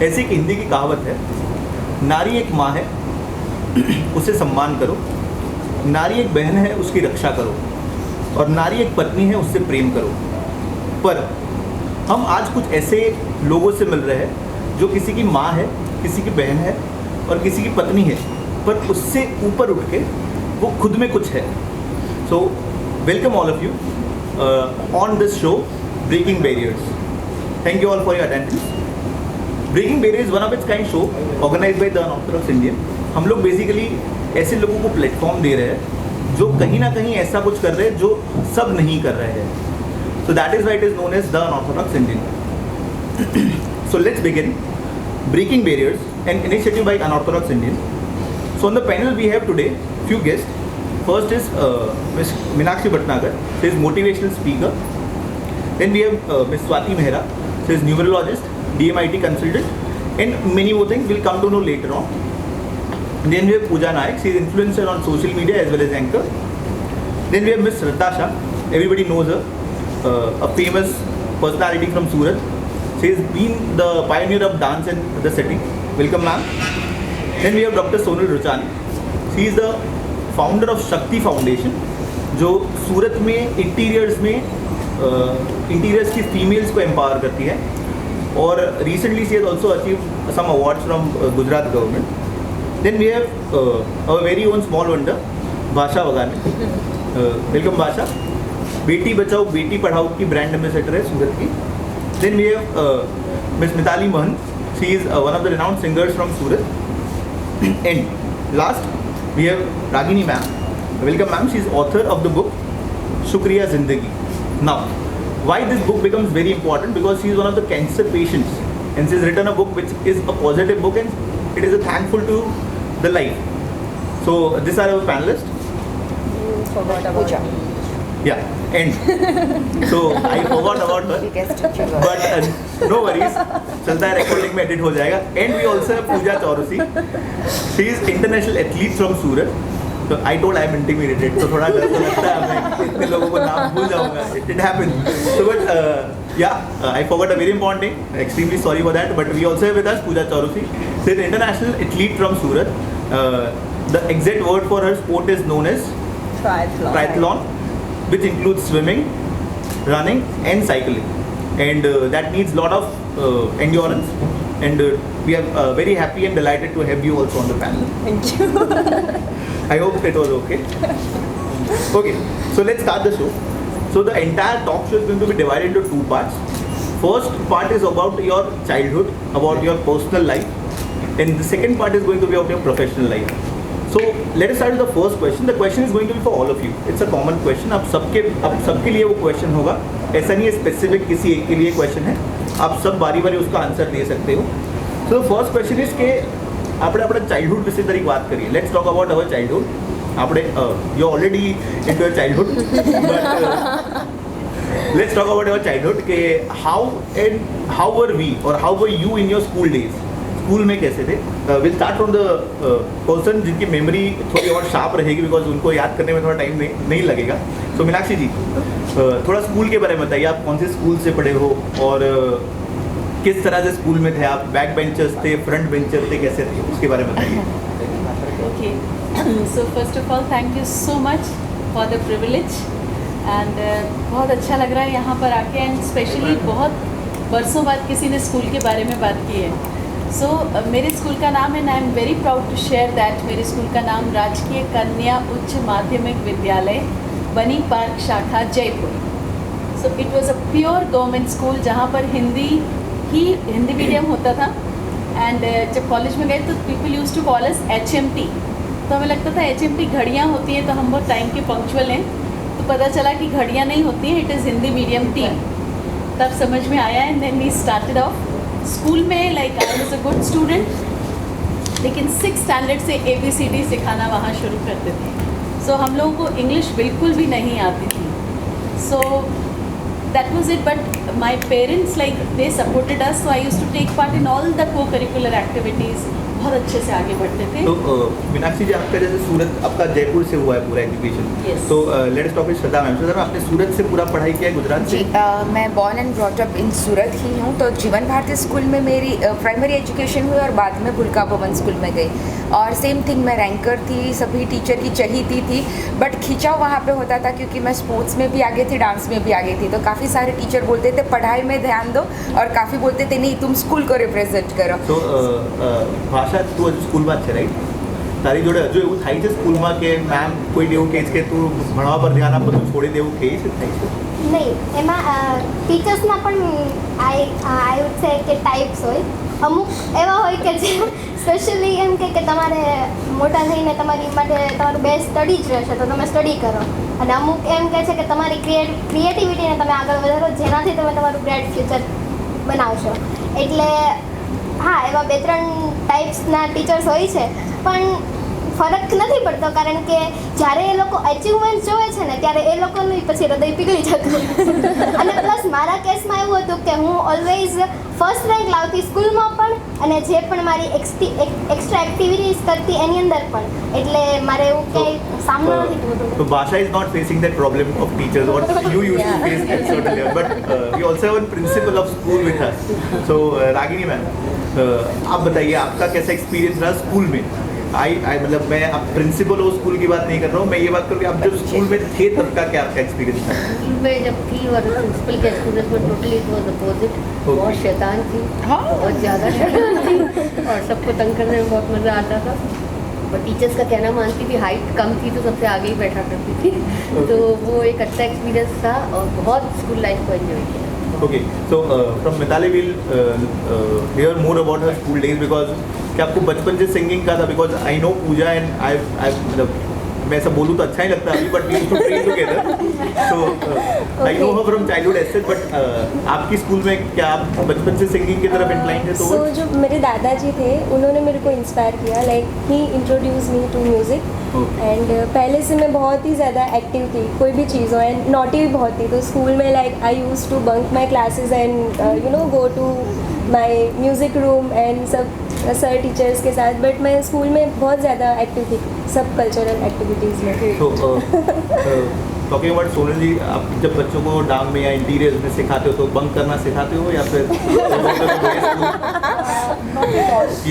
ऐसी एक हिंदी की कहावत है, नारी एक माँ है उसे सम्मान करो, नारी एक बहन है उसकी रक्षा करो, और नारी एक पत्नी है उससे प्रेम करो। पर हम आज कुछ ऐसे लोगों से मिल रहे हैं जो किसी की माँ है, किसी की बहन है और किसी की पत्नी है, पर उससे ऊपर उठ के वो खुद में कुछ है। So welcome all of you on this show breaking barriers. Thank you all for your attendance. Breaking barriers one of its kind show organise by the unorthodox Indian. हम लोग बेसिकली ऐसे लोगों को प्लेटफॉर्म दे रहे हैं जो कहीं ना कहीं ऐसा कुछ कर रहे हैं जो सब नहीं कर रहे हैं। So that is why it is known as the unorthodox Indian. So let's begin breaking barriers, an initiative by Unorthodox Indian. So on the panel we have today few guests. First is Ms. Meenakshi Bhatnagar, she is motivational speaker. Then we have Ms. Swati Mehra, she is numerologist, DMIT consultant, and many more things we'll come to know later on. Then we have Pooja Naik, she is influencer on social media as well as anchor. Then we have Ms. Shraddha Shah, everybody knows her, a famous personality from Surat. She has been the pioneer of dance in the city. Welcome ma'am. Then we have Dr. Sonal Ruchani. She is the founder of Shakti Foundation, जो सूरत में interiors की females को empower करती है, और recently she has also achieve some awards from Gujarat government. Then we have our very own small wonder Bhasha Vagane. Welcome भाषा. बेटी बचाओ बेटी पढ़ाओ की brand ambassador है सूरत की. Then we have miss Mitali Mahan. She is one of the renowned singers from Surat. And last, we have Ragini ma'am. Welcome ma'am. She is author of the book Shukriya Zindagi. Now, why this book becomes very important? Because she is one of the cancer patients, and she has written a book which is a positive book, and it is a thankful to the life. So these are our panelists. You forgot about Pooja. Yeah, and so I forgot about her, but no worries, चलता है, recording में edit हो जाएगा. And we also have Pooja Chaurasia. She is international athlete from Surat. So I told I am intimidated, तो थोड़ा डर तो लगता है हमें, इतने लोगों को नाम भूल जाऊँगा. It happens. So but I forgot a very important thing. Extremely sorry for that. But we also have with us Pooja Chaurasia. She is an international athlete from Surat. The exact word for her sport is known as triathlon, which includes swimming, running and cycling, and that needs lot of endurance, and we are very happy and delighted to have you also on the panel. Thank you. I hope it was okay. Okay, so let's start the show. So the entire talk show is going to be divided into two parts. First part is about your childhood, about your personal life, and the second part is going to be about your professional life. So let us start with the first question. The question is going to be for all of you. It's a common question. आप सबके लिए वो question होगा. ऐसा नहीं है specific किसी एक के लिए क्वेश्चन है. आप सब बारी बारी उसका आंसर दे सकते हो. So the first question is कि આપણે આપણા ચાઇલ્ડહુડ વિશે તરીકે વાત કરીએ. Let's talk about our childhood. આપણે you already into your childhood, but let's talk about our childhood. कि how were we or how were you in your school days? School में कैसे थे? Will start from the person जिनकी memory थोड़ी और sharp रहेगी, because उनको याद करने में थोड़ा टाइम नहीं लगेगा. सो मीनाक्षी जी, थोड़ा स्कूल के बारे में बताइए. आप कौन से स्कूल से पढ़े हो और किस तरह से स्कूल में थे आप? बैक बेंचर्स थे, फ्रंट बेंचर थे, कैसे थे? उसके बारे में बताइए. Okay, so first of all thank you so much for the privilege, and बहुत अच्छा लग रहा है यहाँ पर आके, एंड स्पेशली बहुत बरसों बाद किसी ने स्कूल के बारे में बात की है. सो मेरे स्कूल का नाम है, and I am very proud to share that मेरे स्कूल का नाम राजकीय कन्या उच्च माध्यमिक विद्यालय बनी पार्क शाखा Jaipur. So it was a pure government school जहाँ पर हिंदी मीडियम होता था. एंड जब कॉलेज में गए तो people use to call us HMT. तो हमें लगता था HMT घड़ियाँ होती हैं, तो हम बहुत टाइम के पंक्चुअल हैं. तो पता चला कि घड़ियाँ नहीं होती हैं, it is Hindi medium team. तब समझ में आया, and then we started off school में. Like I was a good student, लेकिन 6th स्टैंडर्ड से ABCD सिखाना वहाँ शुरू करते थे. सो हम लोगों को इंग्लिश बिल्कुल भी नहीं आती थी. So that was it. But my parents like they supported us, so I used to take part in all the co-curricular activities. बहुत अच्छे से आगे बढ़ते थे। तो मीनाक्षी जी, आपका जैसे सूरत, आपका जयपुर से हुआ है पूरा एजुकेशन, Yes. तो let's talk with Shraddha ma'am. Shraddha ma'am, आपने सूरत से पूरा पढ़ाई किया है, गुजरात जी से? मैं born and brought up in Surat ही हूँ। तो जीवन भारती स्कूल में मेरी प्राइमरी एजुकेशन हुई और बाद में भुलका भवन स्कूल में गई। और सेम थिंग, मैं रैंकर थी, सभी टीचर की चहीती थी, बट खिंचाव वहाँ पे होता था क्योंकि मैं स्पोर्ट्स में भी आगे थी, डांस में भी आगे थी। तो काफ़ी सारे टीचर बोलते थे पढ़ाई में ध्यान दो, और काफ़ी बोलते थे नहीं तुम स्कूल को रिप्रेजेंट करो। તો ભાષા તું હજુ સ્કૂલમાં જ છે, રાઈટ? તારી જોડે હજુ એવું થાય છે સ્કૂલમાં કે મેમ કોઈ એવું કહે છે કે તું ભણવા પર ધ્યાન આપ, બધું છોડી દેવું કહે છે, થાય છે? નહીં, એમાં ટીચર્સના પણ આઈ વુડ સે કે ટાઈપ્સ હોય. અમુક એવા હોય કે જે સ્પેશિયલી એમ કે તમારે મોટા થઈને તમારી માટે તમારું બેસ્ટ સ્ટડી જ રહેશે તો તમે સ્ટડી કરો, અને અમુક એમ કહે છે કે તમારી ક્રિએટિવિટીને તમે આગળ વધારો જેનાથી તમે તમારું બ્રાઇટ ફ્યુચર બનાવશો. એટલે હા, એવા 2-3 ટાઈપ્સના ટીચર્સ હોય છે, પણ ફરક નથી પડતો, કારણ કે જ્યારે એ લોકો અચીવમેન્ટ જોવે છે ને ત્યારે એ લોકોનું પછી હૃદય પીગળી જતું. અને પ્લસ મારા કેસમાં એવું હતું કે હું ઓલવેઝ ફર્સ્ટ રેન્ક લાવતી સ્કૂલમાં પણ, અને જે પણ મારી એક્સ્ટ્રા એક્ટિવિટીઝ કરતી એની અંદર પણ. એટલે મારે એવું કંઈ સામનો નથી થતો. So Basha is not facing that problem of teachers what you used to face at certain level, but we also have a principal of school with us. So Ragini ma'am, आप बताइए आपका कैसा एक्सपीरियंस रहा स्कूल में? मतलब मैं अब principal हो स्कूल की बात नहीं कर रहा हूँ, मैं ये बात करूँ कि आप जब स्कूल में थे तब का क्या आपका एक्सपीरियंस था? स्कूल में जब थी और प्रिंसिपल के एक्सपीरियंस में टोटली इट वाज अपोजिट। बहुत शैतान थी, बहुत ज़्यादा शैतान थी, और सबको तंग करने में बहुत मज़ा आता था। और टीचर्स का कहना मानती थी, हाइट कम थी तो सबसे आगे ही बैठा करती थी। तो वो एक अच्छा एक्सपीरियंस था और बहुत स्कूल लाइफ को एंजॉय किया। Okay, so from Mitali we'll hear more about her school days, because क्या आपको बचपन से सिंगिंग का था? Because I know Pooja and I मतलब मैं ऐसा बोलूँ तो अच्छा ही लगता है अभी, but we used to train together, so I know her from childhood as such, but आपकी स्कूल में क्या आप बचपन से सिंगिंग की तरफ इंक्लाइन थे? तो सो जो मेरे दादाजी थे उन्होंने मेरे को इंस्पायर किया, like he introduce me to music. And पहले से मैं बहुत ही ज़्यादा एक्टिव थी, कोई भी चीज़ हो, एंड नॉटी भी बहुत थी। तो स्कूल में like I use to bunk my classes and you know go to my music room and सब सर टीचर्स के साथ, बट मैं स्कूल में बहुत ज़्यादा एक्टिव थी सब कल्चरल एक्टिविटीज़ में। तो टॉकिंग अबाउट सोनल जी, आप जब बच्चों को डांस में या इंटीरियर में सिखाते हो तो बंक करना सिखाते हो, या फिर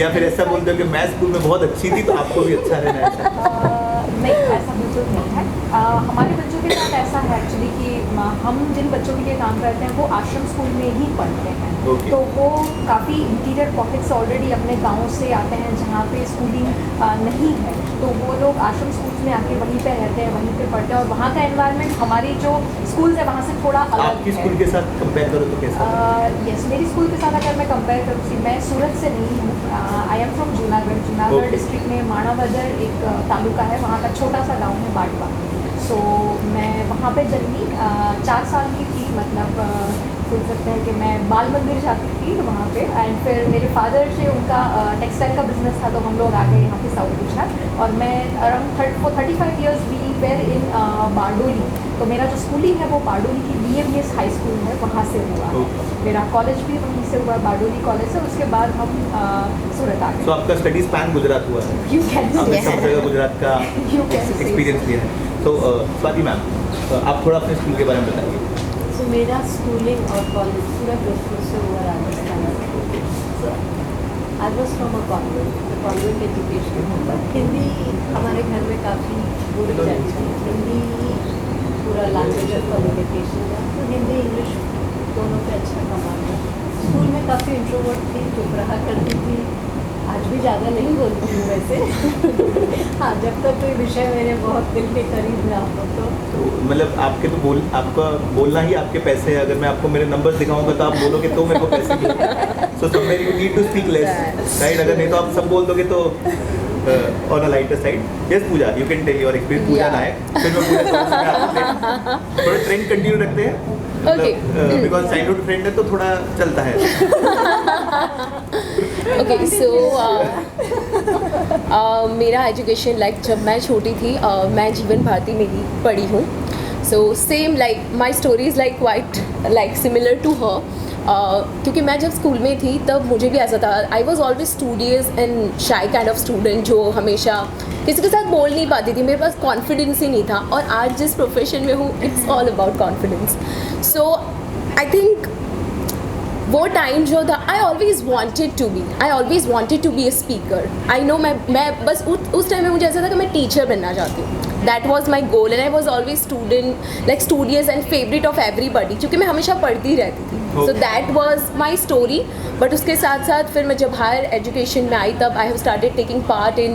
या फिर ऐसा बोलते हो कि मैं स्कूल में बहुत अच्छी थी तो आपको भी अच्छा रहना है? नहीं, ऐसा बिल्कुल नहीं है। हमारे बच्चों के साथ ऐसा है एक्चुअली कि हम जिन बच्चों के लिए काम करते हैं वो आश्रम स्कूल में ही पढ़ते हैं। Okay. तो वो काफ़ी इंटीरियर पॉकेट्स ऑलरेडी अपने गाँव से आते हैं जहाँ पे स्कूलिंग नहीं है, तो वो लोग आश्रम स्कूल में आके वहीं पे रहते हैं, वहीं पे पढ़ते हैं, और वहाँ का एनवायरनमेंट हमारी जो स्कूल है वहाँ से थोड़ा अलग आपकी है। स्कूल के साथ कंपेयर करो तो कैसा? यस, मेरी स्कूल के साथ अगर मैं कंपेयर करूँ, मैं सूरत से नहीं हूँ, I am from Junagadh district में माणावदर एक तालुका है, वहाँ का छोटा सा गांव है बाटवा। सो मैं वहाँ पे जन्मी, 4 साल की थी, मतलब बोल सकते हैं कि मैं बाल मंदिर जाती थी वहाँ पे। एंड फिर मेरे फादर से उनका टेक्सटाइल का बिजनेस था, तो हम लोग आ गए यहाँ पे साउथ गुजरात, और मैं अराउंड 35 ईयर्स वी वेर इन बारडोली। तो मेरा जो स्कूलिंग है वो बारडोली की BMS हाई स्कूल है, वहाँ से हुआ। मेरा कॉलेज भी वहीं से हुआ, बारडोली कॉलेज से। उसके बाद हम सूरत आ गए। तो आपका स्टडी स्पैन गुजरात हुआ है, यू कैन आपने सब जगह गुजरात का एक्सपीरियंस लिया है। तो स्वाति मैम, आप थोड़ा अपने स्कूल के बारे में बताइए। तो मेरा स्कूलिंग और कॉलेज पूरा जोधपुर से हुआ, राजस्थान से। I was from a convent education, but Hindi हमारे घर में काफ़ी बोली जाती है। हिंदी पूरा लैंग्वेज ऑफ कम्युनिकेशन है, तो हिंदी इंग्लिश दोनों पे अच्छा कमाल है। स्कूल में काफ़ी इंट्रोवर्ट थी, चुप रहा करती थी, आज भी ज़्यादा नहीं बोलती हूँ वैसे। हाँ, जब तक कोई विषय मेरे बहुत दिल के करीब ना हो तो मतलब आपके तो आपका बोलना ही आपके पैसे है। अगर मैं आपको मेरे नंबर दिखाऊंगा तो आप बोलोगे तो मेरे को पैसे मिलेंगे। So somewhere you need to speak less, right? अगर नहीं तो आप सब बोल दोगे तो on a lighter side. Yes Pooja, you can tell your experience. Pooja ना है, फिर मैं पूजा थोड़ा ट्रेंड कंटिन्यू रखते हैं, बिकॉज चाइल्डहुड फ्रेंड है तो थोड़ा चलता है। ओके, सो मेरा एजुकेशन लाइक जब मैं छोटी थी, मैं जीवन भारती में ही पढ़ी हूँ। So same like my story is like quite like similar to her. क्योंकि मैं जब स्कूल में थी तब मुझे भी ऐसा था, I was always studious and शाई काइंड ऑफ स्टूडेंट, जो हमेशा किसी के साथ बोल नहीं पाती थी, मेरे पास कॉन्फिडेंस ही नहीं था। और आज जिस प्रोफेशन में हूँ, it's all about confidence. So I think वो टाइम जो था, I always wanted to be a speaker. I know मैं बस उस टाइम में मुझे ऐसा था कि मैं टीचर बनना चाहती हूँ। That was my goal and I was always studious and favourite of everybody, क्योंकि मैं हमेशा पढ़ती रहती थी। So that was my story. But उसके साथ साथ फिर मैं जब हायर एजुकेशन में आई, तब I have started taking part in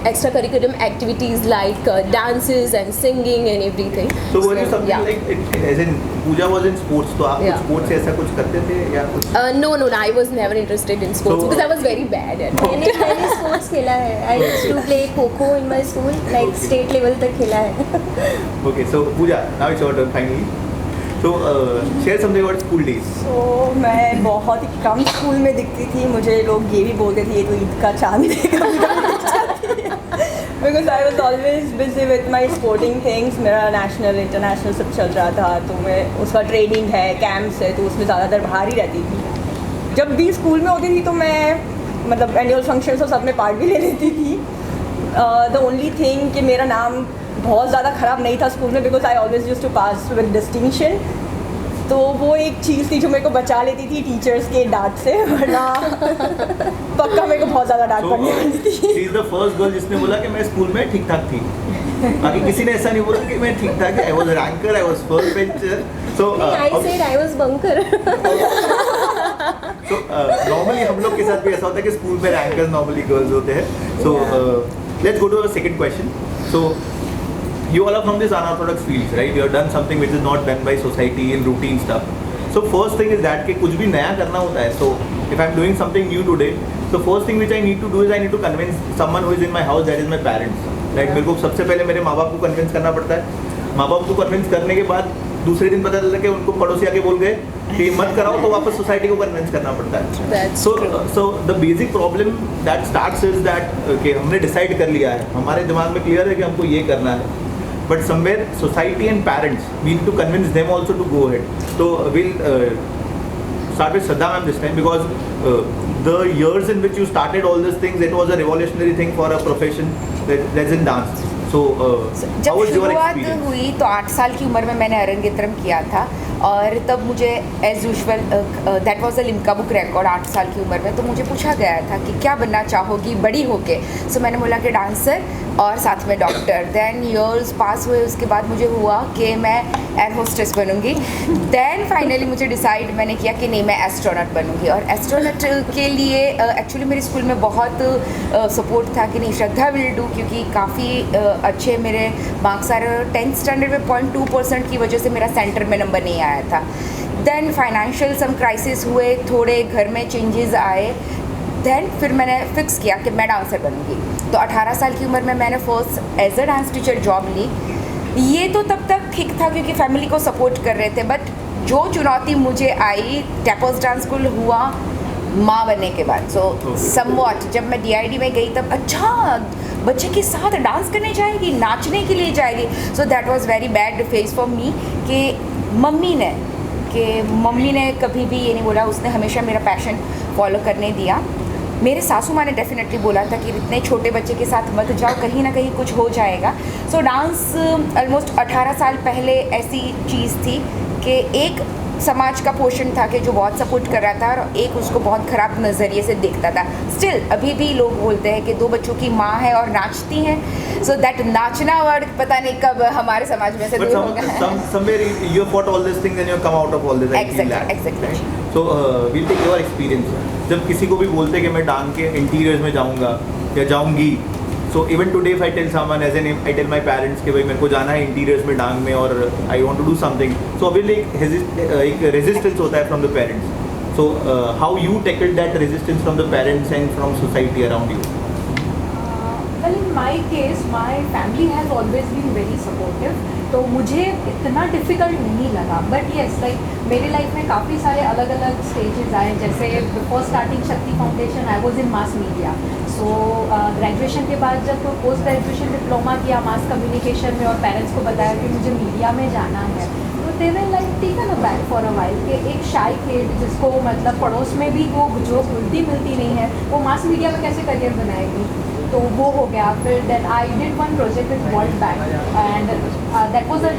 extra curriculum activities like dances and singing and everything. So were you something like, as in Pooja was in sports, तो आप स्पोर्ट्स से ऐसा कुछ करते थे या कुछ? No, I was never interested in sports because I was very bad at it. मैंने स्पोर्ट्स खेला है। I used to play kho-kho in my school, like state level तक खेला है। Okay, so Pooja, now it's your turn finally. So share something about school days. So मैं बहुत ही कम school में दिखती थी, मुझे लोग ये भी बोलते थे ये तो ईद का चांद है, because I was always busy with my sporting things. मेरा नेशनल इंटरनेशनल सब चल रहा था, तो मैं उसका ट्रेनिंग है, कैंप्स है, तो उसमें ज़्यादातर बाहर ही रहती थी। जब भी स्कूल में होती थी तो मैं मतलब एनुअल फंक्शंस और सब में पार्ट भी ले लेती थी। द ओनली थिंग कि मेरा नाम बहुत ज़्यादा ख़राब नहीं था स्कूल में, because I always used to pass with distinction. तो वो एक चीज़ थी जो मेरे को बचा लेती थी टीचर्स के डांट से, वरना पक्का मेरे को बहुत ज़्यादा डांट पड़ने वाली थी। She is the first girl जिसने बोला कि मैं स्कूल में ठीक ठाक थी। बाकी किसी ने ऐसा नहीं बोला कि मैं ठीक ठाक, I was ranker, I was first bencher. So I said I was bunker. So normally हम लोग के साथ भी ऐसा होता है कि स्कूल में रैंकर्स नॉर्मली गर्ल्स होते हैं। So let's go to the second question. So you all are from this unorthodox fields, right? You have done something which is not done by society in routine stuff. So first thing is that कि कुछ भी नया करना होता है, so if I'm doing something new today, so first thing which I need to do is I need to convince someone who is in my house, that is my parents. Like मेरे को सबसे पहले मेरे माँ बाप को convince करना पड़ता है। माँ बाप को कन्विंस करने के बाद दूसरे दिन पता चलता है कि उनको पड़ोसी आके बोल गए कि मत कराओ, तो वापस सोसाइटी को कन्विंस करना पड़ता है। So the basic problem that starts is that कि हमने डिसाइड कर लिया है, हमारे दिमाग में क्लियर है कि हमको ये करना है, but somewhere society and parents, we need to convince them also to go ahead. So we'll start with Shraddha ma'am this time, because the years in which you started all these things, it was a revolutionary thing for a profession that's in dance. So how जब was your शुरुआत experience? हुई तो 8 साल की उम्र में मैंने अरंगेत्रम किया था, और तब मुझे as usual that was a Limca book record 8 साल की उम्र में। तो मुझे पूछा गया था कि क्या बनना चाहोगी बड़ी होके। सो मैंने बोला कि डांसर और साथ में डॉक्टर। देन ईयर्स पास हुए, उसके बाद मुझे हुआ कि मैं एयर होस्टेस बनूंगी। देन फाइनली मुझे डिसाइड मैंने किया कि नहीं, मैं एस्ट्रोनॉट बनूंगी। और एस्ट्रोनॉट के लिए एक्चुअली मेरे स्कूल में बहुत सपोर्ट था कि नहीं श्रद्धा विल डू, क्योंकि काफ़ी अच्छे मेरे मार्क्स आ रहे। 10th स्टैंडर्ड में 0.2% की वजह से मेरा सेंटर में नंबर नहीं आया था। देन फाइनेंशियल सम क्राइसिस हुए, थोड़े घर में चेंजेस आए। देन फिर मैंने फिक्स किया कि मैं डांसर बनूंगी। तो 18 साल की उम्र में मैंने first as a dance teacher job ली। ये तो तब तक ठीक था क्योंकि फैमिली को सपोर्ट कर रहे थे, बट जो चुनौती मुझे आई टैपर्स डांस स्कूल हुआ माँ बनने के बाद। सो समवॉट जब मैं DID में गई तब अच्छा बच्चे के साथ डांस करने जाएगी, नाचने के लिए जाएगी। सो that was very bad phase for me कि मम्मी ने कभी भी ये नहीं बोला, उसने हमेशा मेरा पैशन फॉलो करने दिया। मेरे सासू माँ ने डेफिनेटली बोला था कि इतने छोटे बच्चे के साथ मत जाओ, कहीं ना कहीं कुछ हो जाएगा। सो डांस ऑलमोस्ट 18 साल पहले ऐसी चीज़ थी कि एक समाज का पोर्शन था कि जो बहुत सपोर्ट कर रहा था और एक उसको बहुत ख़राब नज़रिए से देखता था। स्टिल अभी भी लोग बोलते हैं कि 2 बच्चों की माँ है और नाचती हैं। सो दैट नाचना वर्ड पता नहीं कब हमारे समाज में से दूर होगा। Somewhere you fought all these things and you come out of all this. Exactly. So we'll take your experience. जब किसी को भी बोलते हैं कि मैं डांस के इंटीरियर्स में जाऊँगा या जाऊँगी, so even today if I tell someone, as in I tell my parents कि भाई मेरे को जाना है इंटीरियर्स में डांस में और I want to do something, so obviously एक resistance होता है from the parents. So how you tackled that resistance from the parents and from society around you? Well, in my case, my family has always been very supportive. तो मुझे इतना difficult नहीं लगा, but yes like मेरे life में काफ़ी सारे अलग अलग स्टेजेस आए। जैसे बिफोर स्टार्टिंग शक्ति foundation I was in mass media. So graduation के बाद जब पोस्ट ग्रेजुएशन डिप्लोमा किया मास कम्युनिकेशन में और पेरेंट्स को बताया कि मुझे मीडिया में जाना है, तो they were like taken aback for a while कि एक शाई किड जिसको मतलब पड़ोस में भी वो जो घुलती मिलती नहीं है वो मास मीडिया में कैसे करियर बनाएगी, तो वो हो गया. फिर then I did one project with World Bank and that was a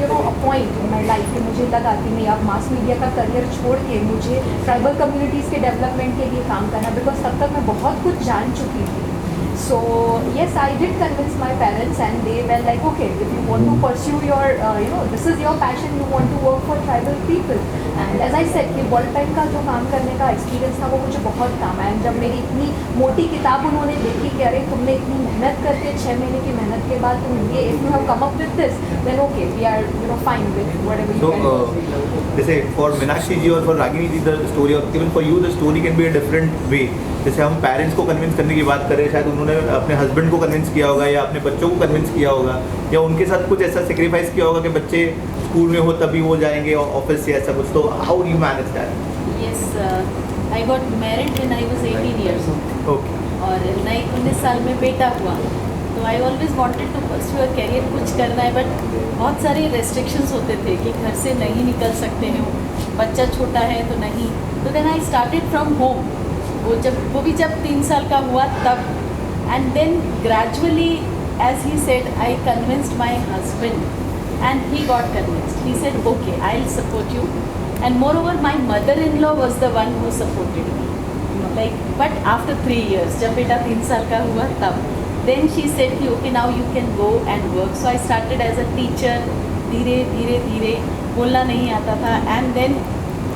point in my life कि मुझे लगा कि नहीं, अब मास मीडिया का करियर छोड़ के मुझे ट्राइबल कम्युनिटीज़ के डेवलपमेंट के लिए काम करना, बिकॉज तब तक मैं बहुत कुछ जान चुकी थी. So yes, I did convince my parents and they were like, okay, if you want to pursue your, this is your passion, you want to work for tribal people. And as I said, कि world bank का जो काम करने का experience था वो मुझे बहुत काम आया. जब मेरी इतनी मोटी किताब उन्होंने देखी कि अरे तुमने इतनी मेहनत करके 6 महीने की मेहनत के बाद तुम ये if you have come up with this, then okay, we are fine with whatever you can do. जैसे for मीनाक्षी जी और for Ragini ji the story, or even for you the story can be a different way. जैसे हम parents को convince करने की बात कर रहे हैं, शायद उन्होंने अपने हस्बैंड को कन्विंस किया होगा या अपने बच्चों को कन्विंस किया होगा या उनके साथ कुछ ऐसा सेक्रीफाइस किया होगा कि बच्चे स्कूल में हो तभी वो जाएंगे ऑफिस से ऐसा कुछ. तो how you manage that? Yes, I got married when I was 18 years old. Okay. और 19 साल में बेटा हुआ, तो I always wanted to pursue a career, कुछ करना है, बट बहुत सारे रेस्ट्रिक्शंस होते थे कि घर से नहीं निकल सकते हैं, बच्चा छोटा है तो नहीं. तो then I started from home. वो भी जब 3 साल का हुआ तब. And then gradually as he said I convinced my husband and he got convinced. He said okay, I will support you. And moreover my mother in law was the one who supported me, like, but after 3 years, जब बेटा 3 साल का हुआ तब. Then she said कि okay now you can go and work. So I started as a teacher. धीरे धीरे धीरे बोलना नहीं आता था. एंड देन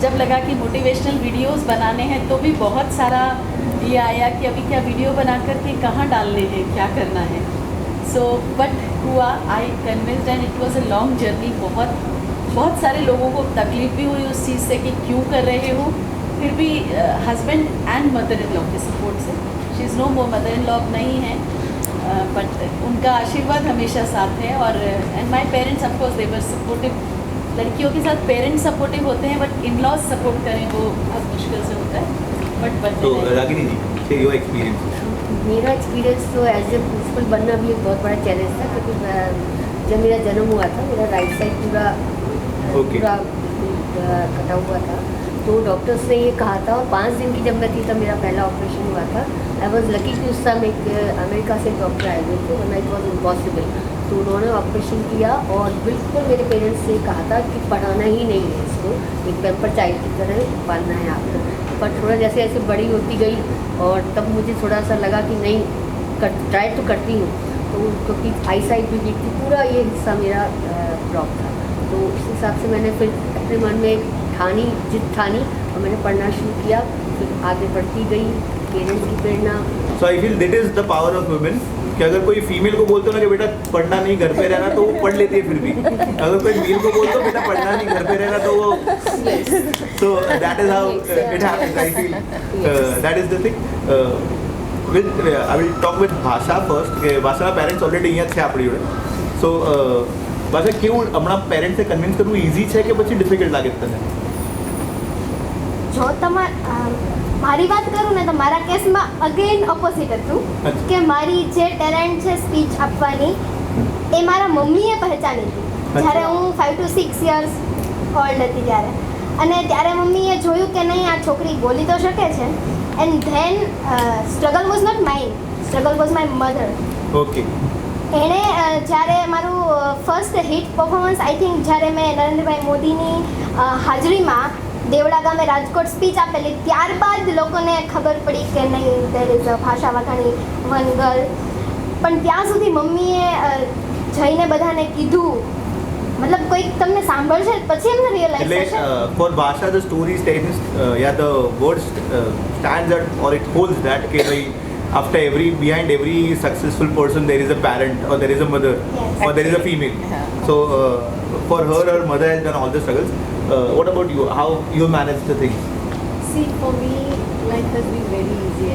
जब लगा कि मोटिवेशनल वीडियोस बनाने हैं तो भी बहुत सारा ये आया कि अभी क्या वीडियो बना करके कहाँ डालने हैं, क्या करना है. सो बट हुआ, I convinced and it was a long journey. बहुत सारे लोगों को तकलीफ भी हुई उस चीज़ से कि क्यों कर रहे हो. फिर भी husband and mother in law के सपोर्ट से, she is no more, mother in law नहीं है, बट उनका आशीर्वाद हमेशा साथ है. और and my parents of course they were supportive. लड़कियों के साथ पेरेंट्स सपोर्टिव होते हैं, बट इन लॉज सपोर्ट करें वो बहुत मुश्किल से होता है. बट तो रागिनी जी, योर एक्सपीरियंस? मेरा एक्सपीरियंस तो एज ए प्रिंसिपल बनना भी एक बहुत बड़ा चैलेंज था, क्योंकि जब मेरा जन्म हुआ था मेरा राइट साइड पूरा कटा हुआ था. तो डॉक्टर्स ने ये कहा था, और 5 दिन की जब मैं थी तब मेरा पहला ऑपरेशन हुआ था. आई वॉज लकी कि उस समय एक अमेरिका से डॉक्टर आए हुए थे, वरना इट वॉज इम्पॉसिबल. तो उन्होंने ऑपरेशन किया और बिल्कुल मेरे पेरेंट्स से कहा था कि पढ़ाना ही नहीं है, इसको एक पेपर चाइल्ड की तरह पालना है आपको. पर थोड़ा जैसे जैसे बड़ी होती गई और तब मुझे थोड़ा सा लगा कि नहीं, ट्राई तो करती हूँ. तो क्योंकि आई साइड भी वीक थी, पूरा ये हिस्सा मेरा ड्रॉप था. तो उस हिसाब से मैंने फिर अपने मन में जिद ठानी और मैंने पढ़ना शुरू किया. फिर आगे बढ़ती गई, पेरेंट्स की प्रेरणा. So I feel that is the power of women कि अगर कोई फीमेल को बोलते हो ना कि बेटा पढ़ना नहीं घर पे रहना, तो वो पढ़ लेती है. फिर भी अगर कोई मेल को बोलते हो बेटा पढ़ना नहीं घर पे रहना, तो वो so that is how it happens. I feel that is the thing. I will talk with ભાષા first. કે ભાષાના પેરેન્ટ્સ ઓલરેડી અહીંયા છે આપણી જોડે. સો ભાષા, કેવું હમણાં પેરેન્ટ્સને કન્વિન્સ કરવું ઇઝી છે કે પછી ડિફિકલ્ટ લાગે તને? જો મારી વાત કરું ને તો મારા કેસમાં અગેન ઓપોઝિટ હતું કે મારી જે ટેલેન્ટ છે સ્પીચ આપવાની એ મારા મમ્મીએ પહેચાની હતી જ્યારે હું 5 to 6 years ઓલ્ડ હતી ત્યારે. અને ત્યારે મમ્મીએ જોયું કે નહીં, આ છોકરી બોલી તો શકે છે. And then struggle was not mine, struggle was my mother. Okay. એણે જ્યારે મારું first hit performance, I think જ્યારે મેં નરેન્દ્રભાઈ મોદીની હાજરીમાં દેવડા ગામે રાજકોટ સ્પીચ આપેલી, ત્યારબાદ લોકોને ખબર પડી કે નહીં, દેર ઇઝ અ ભાષા વાઘાણી વન ગર્લ. પણ ત્યાં સુધી મમ્મીએ જઈને બધાને કીધું, મતલબ કોઈક તમને સાંભળશે પછી એમને રિયલાઇઝ થશે. For Bhasha the story stands યા the word stands at or it holds that કે ભાઈ after behind every successful person there is a parent or there is a mother. Yes. Or there is a female. So for her mother has done all the struggles. What about you? How you manage the things? See, for me, life has been very easy.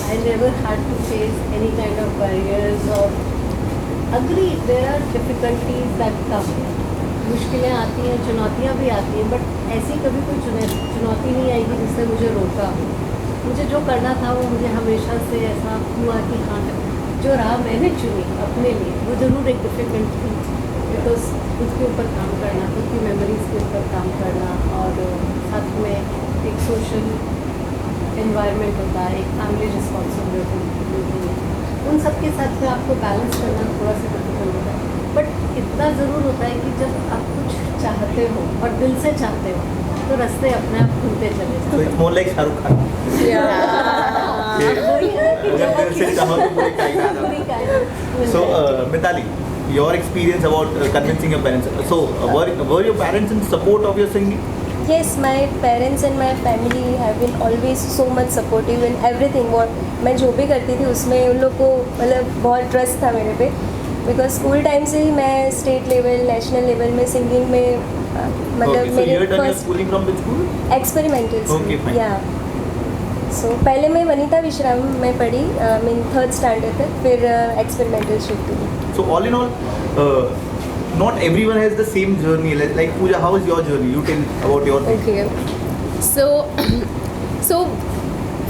I never had to face any kind of barriers or agree. There are difficulties that come. मुश्किलें आती हैं, चुनौतियाँ भी आती हैं, but ऐसी कभी कोई चुनौती नहीं आएगी जिसने मुझे रोका. मुझे जो करना था वो मुझे हमेशा से ऐसा हुआ कि हाँ, जो राह मैंने चुनी अपने लिए वो ज़रूर एक डिफिकल्ट थी, बिकॉज खुद के ऊपर काम करना, खुद की मेमोरीज के ऊपर काम करना और साथ में एक सोशल एनवायरनमेंट होता है, एक फैमिली रिस्पॉन्सिबिलिटी होती है, उन सब के साथ में आपको बैलेंस करना थोड़ा सा डिफिकल्ट होता है। बट इतना ज़रूर होता है कि जब आप कुछ चाहते हो और दिल से चाहते हो तो रास्ते अपने आप खुलते चले So it's more like Shahrukh Khan. अगर दिल से चाहो तो पूरी कायनात आ जाए. So Mithali, your experience about convincing your parents. So were your parents in support of your singing? Yes, my parents and my family have been always so much supportive in everything. what मैं जो भी करती थी उसमें उन लोग को मतलब बहुत ट्रस्ट था मेरे पे, बिकॉज स्कूल टाइम से ही मैं स्टेट लेवल नेशनल लेवल में सिंगिंग में मतलब Okay, so you had done your schooling from which school? Experimental Okay, fine. या सो पहले मैं वनीता विश्राम में पढ़ी मीन 3rd स्टैंडर्ड तक, फिर एक्सपेरिमेंटल शिफ्ट हुई. So all in all, not everyone has the same journey. Like Pooja, how is your journey? You tell about your thing. Okay so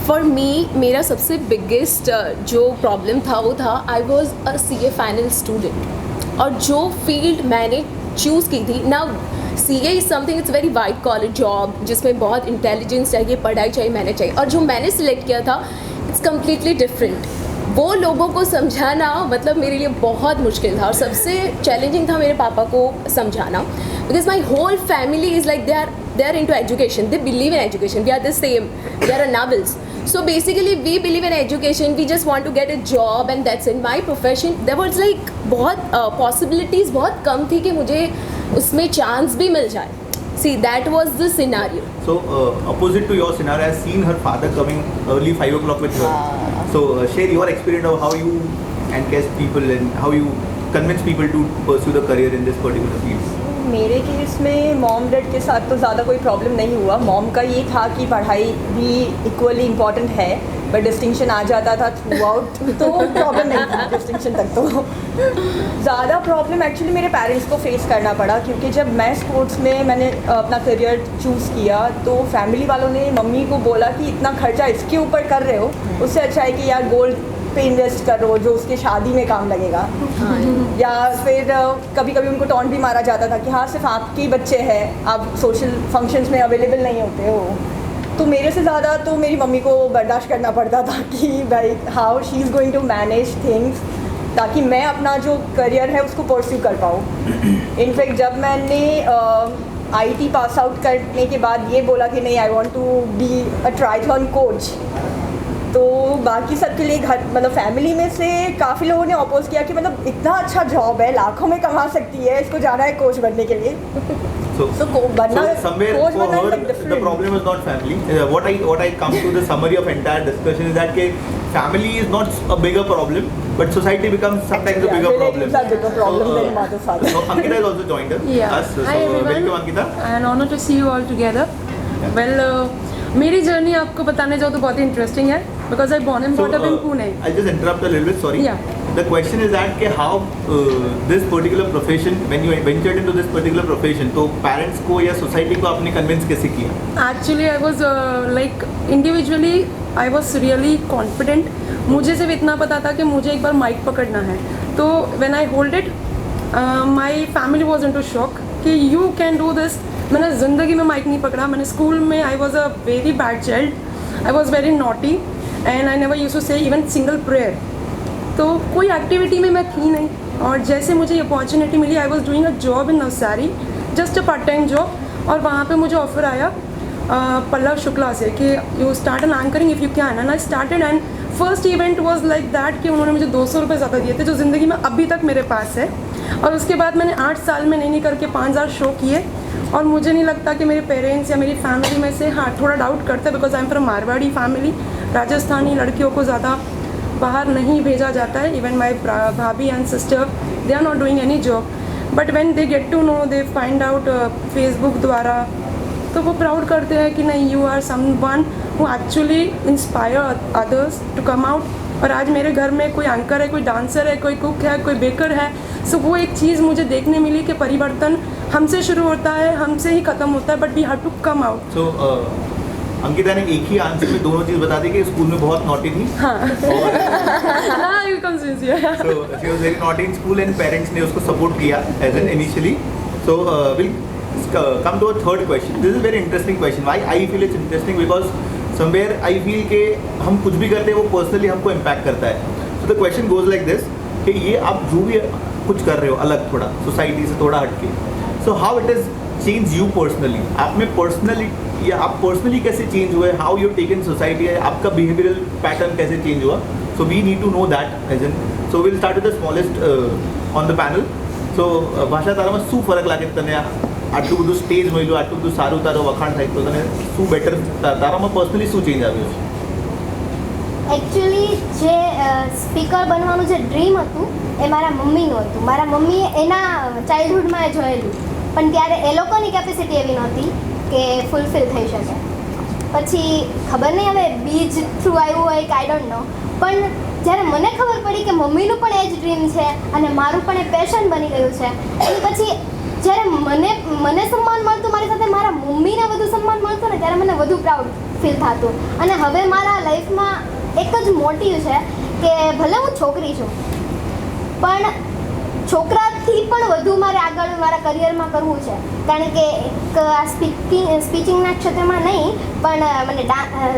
for me मेरा सबसे बिगेस्ट जो problem था वो था I was a CA final student, और जो field मैंने choose की थी ना, CA is something it's very white collar job जिसमें बहुत इंटेलिजेंस चाहिए, पढ़ाई चाहिए, मेहनत चाहिए, और जो मैंने सिलेक्ट किया था इट्स कम्प्लीटली डिफरेंट. वो लोगों को समझाना मतलब मेरे लिए बहुत मुश्किल था, और सबसे चैलेंजिंग था मेरे पापा को समझाना, because my whole family is like they are into education, they believe in education, we are the same, we are novels. So basically we believe in education, we just want to get a job and that's in my profession. There was like बहुत possibilities बहुत कम थी कि मुझे उसमें chance भी मिल जाए. See, that was the scenario. So opposite to your scenario, I've seen her father coming early 5 o'clock with her. So share your experience of how you encourage people and how you convince people to pursue the career in this particular field. मेरे case में mom dad के साथ तो ज़्यादा कोई problem नहीं हुआ. Mom का ये था कि पढ़ाई भी इक्वली इम्पॉर्टेंट है, बट डिस्टिंक्शन आ जाता था थ्रू आउट, तो प्रॉब्लम नहीं थी डिस्टिंक्शन तक. तो ज़्यादा प्रॉब्लम एक्चुअली मेरे पेरेंट्स को फेस करना पड़ा, क्योंकि जब मैं स्पोर्ट्स में मैंने अपना करियर चूज़ किया तो फैमिली वालों ने मम्मी को बोला कि इतना खर्चा इसके ऊपर कर रहे हो, उससे अच्छा है कि यार गोल्ड पे इन्वेस्ट करो जो उसके शादी में काम लगेगा. या फिर कभी कभी उनको टॉन्ट भी मारा जाता था कि हाँ सिर्फ आपके ही बच्चे हैं, आप सोशल फंक्शंस में अवेलेबल नहीं होते हो. तो मेरे से ज़्यादा तो मेरी मम्मी को बर्दाश्त करना पड़ता था कि भाई how she is going to manage things, ताकि मैं अपना जो करियर है उसको परस्यू कर पाऊँ. इनफैक्ट जब मैंने IT पास आउट करने के बाद ये बोला कि नहीं I want to be a triathlon coach, तो बाकी सबके लिए घर मतलब फैमिली में से काफ़ी लोगों ने अपोज किया कि मतलब इतना अच्छा जॉब है, लाखों में कमा सकती है, इसको जाना है कोच बनने के लिए. So somewhere coach for बनना her like different. the problem is not family. What I come to the summary of entire discussion is that के family is not a bigger problem, but society becomes sometimes a bigger problem. Relatives are bigger problem than mother father. So Ankita has also joined us. Yeah. So Hi everyone. welcome Ankita. An honor to see you all together. Well, मेरी journey आपको बताने जाओ तो बहुत ही interesting है, because I born and brought up in Pune. I'll just interrupt a little bit. Sorry. Yeah. The question is that कि how this particular profession, when you ventured into this particular profession, तो parents को या society को आपने convince कैसे किया? Actually I was like individually I was really confident. मुझे सिर्फ इतना पता था कि मुझे एक बार माइक पकड़ना है, तो when I hold it my family was into shock कि यू कैन डू दिस. मैंने ज़िंदगी में माइक नहीं पकड़ा. मैंने स्कूल में I was a very bad child, I was very naughty and I never used to say even single prayer. तो कोई एक्टिविटी में मैं थी नहीं, और जैसे मुझे ये अपॉर्चुनिटी मिली I was doing a job in Navsari, just a part time job, और वहाँ पे मुझे ऑफर आया पल्लव शुक्ला से कि you start an anchoring if you can, and I started. And first event was like that कि उन्होंने मुझे 200 रुपये ज़्यादा दिए थे, जो ज़िंदगी में अभी तक मेरे पास है. और उसके बाद मैंने 8 साल में नहीं करके 5000 शो किए, और मुझे नहीं लगता कि मेरे पेरेंट्स या मेरी फैमिली में से हाँ थोड़ा डाउट करते, because I am from Marwari family. Rajasthani लड़कियों को ज़्यादा बाहर नहीं भेजा जाता है. इवन माई भाभी and sister they are not doing any job, but when they get to know, they find out Facebook द्वारा, तो वो प्राउड करते हैं कि नहीं you are someone who actually inspire others to come out. और आज मेरे घर में कोई एंकर है, कोई डांसर है, कोई कुक है, कोई बेकर है. सो वो एक चीज़ मुझे देखने मिली कि परिवर्तन हमसे शुरू होता है, हमसे ही ख़त्म होता है, but we have to come out. So Ankita ने एक ही आंसर में दोनों चीज़ बता दी कि स्कूल में बहुत नॉटी थी. हाँ. So she was very naughty in school and parents ने उसको सपोर्ट किया as an initially. So we'll come to a third question. This is very interesting question. Why I feel it's interesting? Because somewhere I feel कि हम कुछ भी करते हैं वो personally हमको impact करता है. So the question goes like this कि ये आप जो भी कुछ कर रहे हो अलग थोड़ा सोसाइटी से थोड़ा हटके, so how it has changed you personally? आप में personally या आप personally कैसे change हुए? How you taken society? आपका behavioral pattern कैसे change हुआ? So we need to know that. As in, so we'll start with the smallest on the panel. So ભાષા તારામાં શું ફરક લાગે તને? આટલું બધું સ્ટેજ મળ્યું, આટલું બધું સારું તારો વખાણ થાય તો તને શું બેટર તારામાં પર્સનલી શું ચેન્જ આવ્યો છે? એકચ્યુઅલી જે સ્પીકર બનવાનું જે ડ્રીમ હતું એ મારા મમ્મીનું હતું. મારા મમ્મીએ એના ચાઇલ્ડહુડમાં એ જોયેલું, પણ ત્યારે એ લોકોની કેપેસિટી એવી નહોતી કે ફૂલફિલ થઈ શકે. પછી ખબર નહીં હવે બીજ થ્રુ આવ્યું હોય કે આઈ ડોન્ટ નો, પણ જ્યારે મને ખબર પડી કે મમ્મીનું પણ એ જ ડ્રીમ છે અને મારું પણ એ પેશન બની ગયું છે, અને પછી જ્યારે મને સન્માન મળતું મારી સાથે મારા મમ્મીને વધુ સન્માન મળતું ને ત્યારે મને વધુ પ્રાઉડ ફીલ થતું. અને હવે મારા લાઈફમાં એક જ મોટિવ છે કે ભલે હું છોકરી છું પણ છોકરાથી પણ વધુ મારે આગળ મારા કરિયરમાં કરવું છે. કારણ કે એક આ સ્પીચિંગના ક્ષેત્રમાં નહીં પણ મને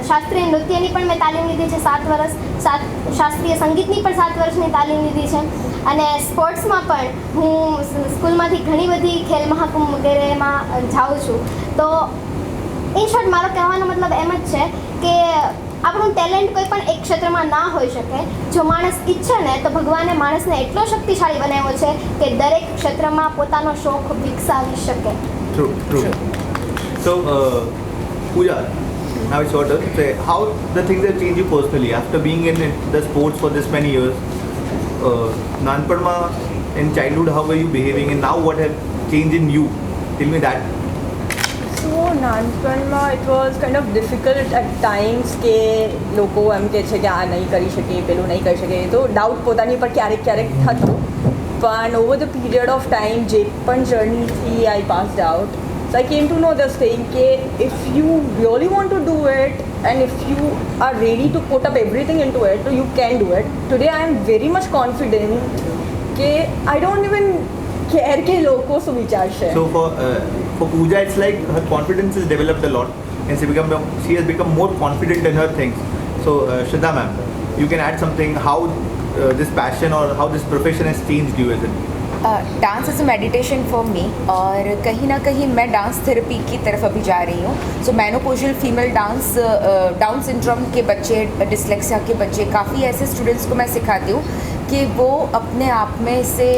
શાસ્ત્રીય નૃત્યની પણ મેં તાલીમ લીધી છે 7 વર્ષ, શાસ્ત્રીય સંગીતની પણ 7 વર્ષની તાલીમ લીધી છે. અને સ્પોર્ટ્સમાં પણ હું સ્કૂલમાંથી ઘણી બધી ખેલ મહાકુંભ વગેરેમાં જાઉં છું. તો ઇન શોર્ટ મારો કહેવાનો મતલબ એમ જ છે કે આપણું ટેલેન્ટ કોઈ પણ એક ક્ષેત્રમાં ના હોઈ શકે. જો માણસ ઈચ્છે ને તો ભગવાને માણસને એટલો શક્તિશાળી બનાવ્યો છે કે દરેક ક્ષેત્રમાં પોતાનો શોખ વિકસાવી શકે. True. So, Pooja, now it's your turn. Say how the things have changed you personally after being in the sports for this many years. નાનપણમાં in childhood how were you behaving and now what have changed in you? Tell me that. So નાનપણમાં it was kind of difficult at times કે લોકો એમ કહે છે કે આ નહીં કરી શકે, પેલું નહીં કરી શકે, તો ડાઉટ પોતાની પર ક્યારેક થતો. પણ over the period of time જે પણ જર્નીથી I passed out, so I came to know this thing કે if you really want to do it and if you are ready to put up everything into it, so you can do it. Today I am very much confident કે I don't even care કે લોકો શું વિચારશે. So for Pooja it's like her confidence is developed a lot and she has become more confident in her things. So Shraddha ma'am, you can add something how this passion or how this profession has changed you, is it? Dance is a meditation for me और कहीं ना कहीं मैं dance therapy की तरफ अभी जा रही हूँ. सो मैनोपोजल फीमेल डांस, डाउन सिंड्रोम के बच्चे, डिसलेक्सिया के बच्चे, काफ़ी ऐसे स्टूडेंट्स को मैं सिखाती हूँ कि वो अपने आप में से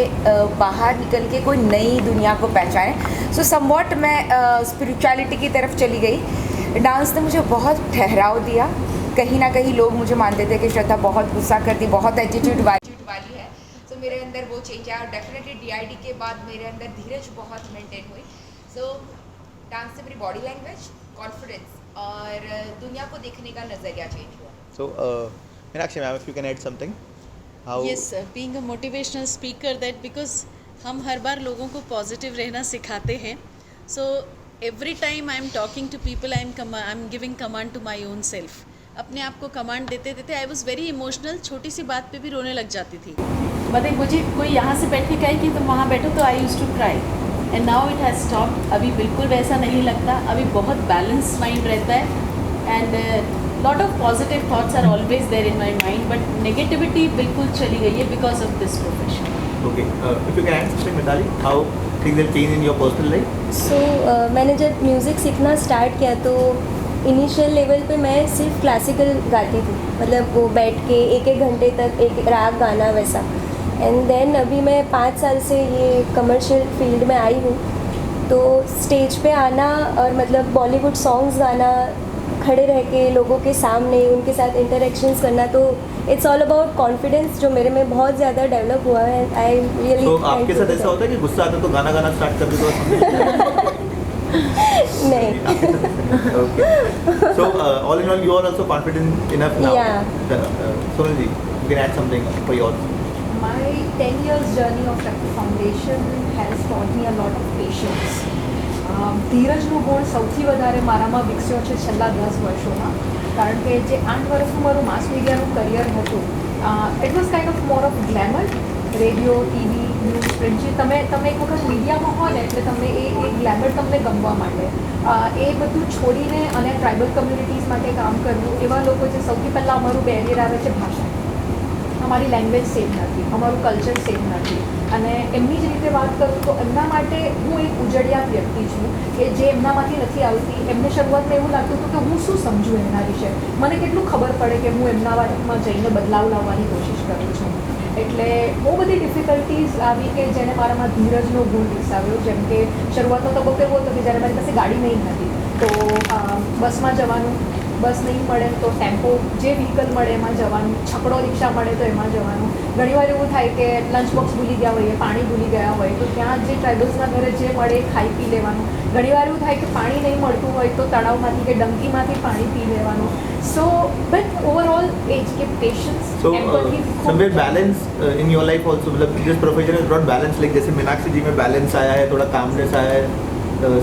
बाहर निकल के कोई नई दुनिया को पहचाने. सो समवॉट मैं स्पिरिचुअलिटी की तरफ चली गई. डांस ने मुझे बहुत ठहराव दिया. कहीं ना कहीं लोग मुझे मानते थे कि श्रद्धा बहुत गुस्सा करती, बहुत एटीट्यूड वाली है. सो मेरे अंदर वो चेंज आया और डेफिनेटली DID के बाद मेरे अंदर धीरज बहुत मेंटेन हुई. सो डांस से मेरी बॉडी लैंग्वेज, कॉन्फिडेंस और दुनिया को देखने का नज़रिया चेंज हुआ. So Meenakshi ma'am, if you can add something. How? Yes, being a motivational speaker, that because हम हर बार लोगों को पॉजिटिव रहना सिखाते हैं. So every time I am talking to people, I am giving command to my own self. अपने आप को command देते देते आई वॉज वेरी इमोशनल. छोटी सी बात पे भी रोने लग जाती थी. मतलब मुझे कोई यहाँ से बैठ के कहे कि तुम वहाँ बैठो तो I use to cry and now it has stopped. अभी बिल्कुल वैसा नहीं लगता. अभी बहुत बैलेंस माइंड रहता है and lot of positive thoughts are always there in my mind, but negativity बिल्कुल चली गई है because of this profession. Okay, if you can add something, Mithali, how things have changed in your personal life? सो मैंने जब music सीखना start किया तो initial level पे मैं सिर्फ क्लासिकल गाती थी, मतलब वो बैठ के एक घंटे तक एक राग गाना वैसा. एंड देन अभी मैं 5 साल से ये कमर्शियल फील्ड में आई हूँ, तो स्टेज पे आना और मतलब बॉलीवुड सॉन्ग्स गाना, खड़े रह के लोगों के सामने उनके साथ इंटरेक्शंस करना, तो इट्स ऑल अबाउट कॉन्फिडेंस जो मेरे में बहुत ज़्यादा डेवलप हुआ है. I really. तो आपके साथ ऐसा होता है कि गुस्सा आता है तो गाना स्टार्ट कर देते हो? नहीं. Okay. So all in all, you are also confident enough now. Yeah. Sonal ji, you can add something for yours. My 10 years journey of Shakti Foundation has taught me a lot of patience. ધીરજનો ગુણ સૌથી વધારે મારામાં વિકસ્યો છે છેલ્લા 10 વર્ષોમાં. કારણ કે જે 8 વર્ષનું મારું માસ મીડિયાનું કરિયર હતું, it was kind of more of glamour, radio, TV, news print છે, તમે એક વખત મીડિયામાં હો ને એટલે તમને એ ગ્લેમર તમને ગમવા માંડે। એ બધું છોડીને અને ટ્રાઇબલ કમ્યુનિટીઝ માટે કામ કરવું, એવા લોકો જે સૌથી પહેલાં અમારું બેરિયર આવે છે ભાષા, અમારી લેંગ્વેજ સેમ નથી, અમારું કલ્ચર સેમ નથી, અને એમની જ રીતે વાત કરું તો એમના માટે હું એક ઉજળિયા વ્યક્તિ છું કે જે એમનામાંથી નથી આવતી। એમને શરૂઆતમાં એવું લાગતું હતું કે હું શું સમજું એમના વિશે, મને કેટલું ખબર પડે કે હું એમના વાતમાં જઈને બદલાવ લાવવાની કોશિશ કરું છું। એટલે બહુ બધી ડિફિકલ્ટીઝ આવી કે જેને મારામાં ધીરજનો ગુણ વિકસાવ્યો। જેમ કે શરૂઆતનો તબક્કો એવો હતો કે જ્યારે મારી પાસે ગાડી નહીં હતી તો બસમાં જવાનું, બસ નહીં મળે તો ટેમ્પો, જે વ્હીકલ મળે એમાં જવાનું, છકડો રિક્ષા મળે તો એમાં જવાનું। ઘણીવાર એવું થાય કે લંચ બોક્સ ભૂલી ગયા હોઈએ, પાણી ભૂલી ગયા હોય તો ત્યાં જે ટ્રાઇબલ્સના ઘરે જે મળે એ ખાઈ પી લેવાનું। ઘણીવાર એવું થાય કે પાણી નહીં મળતું હોય તો તળાવમાંથી કે ડંકીમાંથી પાણી પી લેવાનું। So but overall as patience, empathy, somewhere balance in your life also, मतलब this profession has brought balance, like जैसे मीनाक्षी जी में balance आया है, थोड़ा calmness आया है,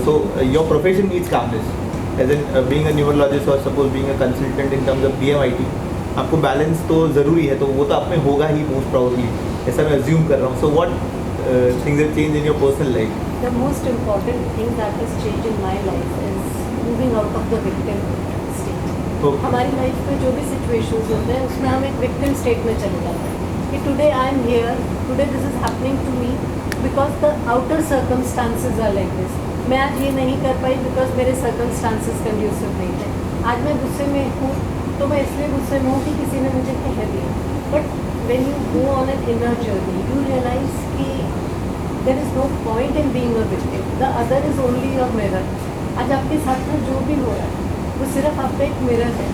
so your profession needs calmness, as in being a neurologist or suppose being a consultant in terms of BMIT, आपको balance तो ज़रूरी है, तो वो तो आप में होगा ही मोस्ट प्रोबेबली, ऐसा मैं अज्यूम कर रहा हूँ। So what things have change in your personal life? The most important thing that has changed in my life is moving out of the victim state. Okay. हमारी लाइफ में जो भी situations होते हैं उसमें हम एक विक्टिम स्टेट में चले जाते हैं कि today I am here, today this is happening to me because the outer circumstances are like this. मैं आज ये नहीं कर पाई बिकॉज मेरे सर्कमस्टांसेस कंड्यूसिव नहीं थे। आज मैं गुस्से में हूँ तो मैं इसलिए गुस्से में हूँ कि किसी ने मुझे कह दिया। But when you go on an inner journey you realize कि there is no point in being a victim, the other is only your mirror. आज आपके साथ में जो भी हो रहा है वो सिर्फ आपका एक मिरर है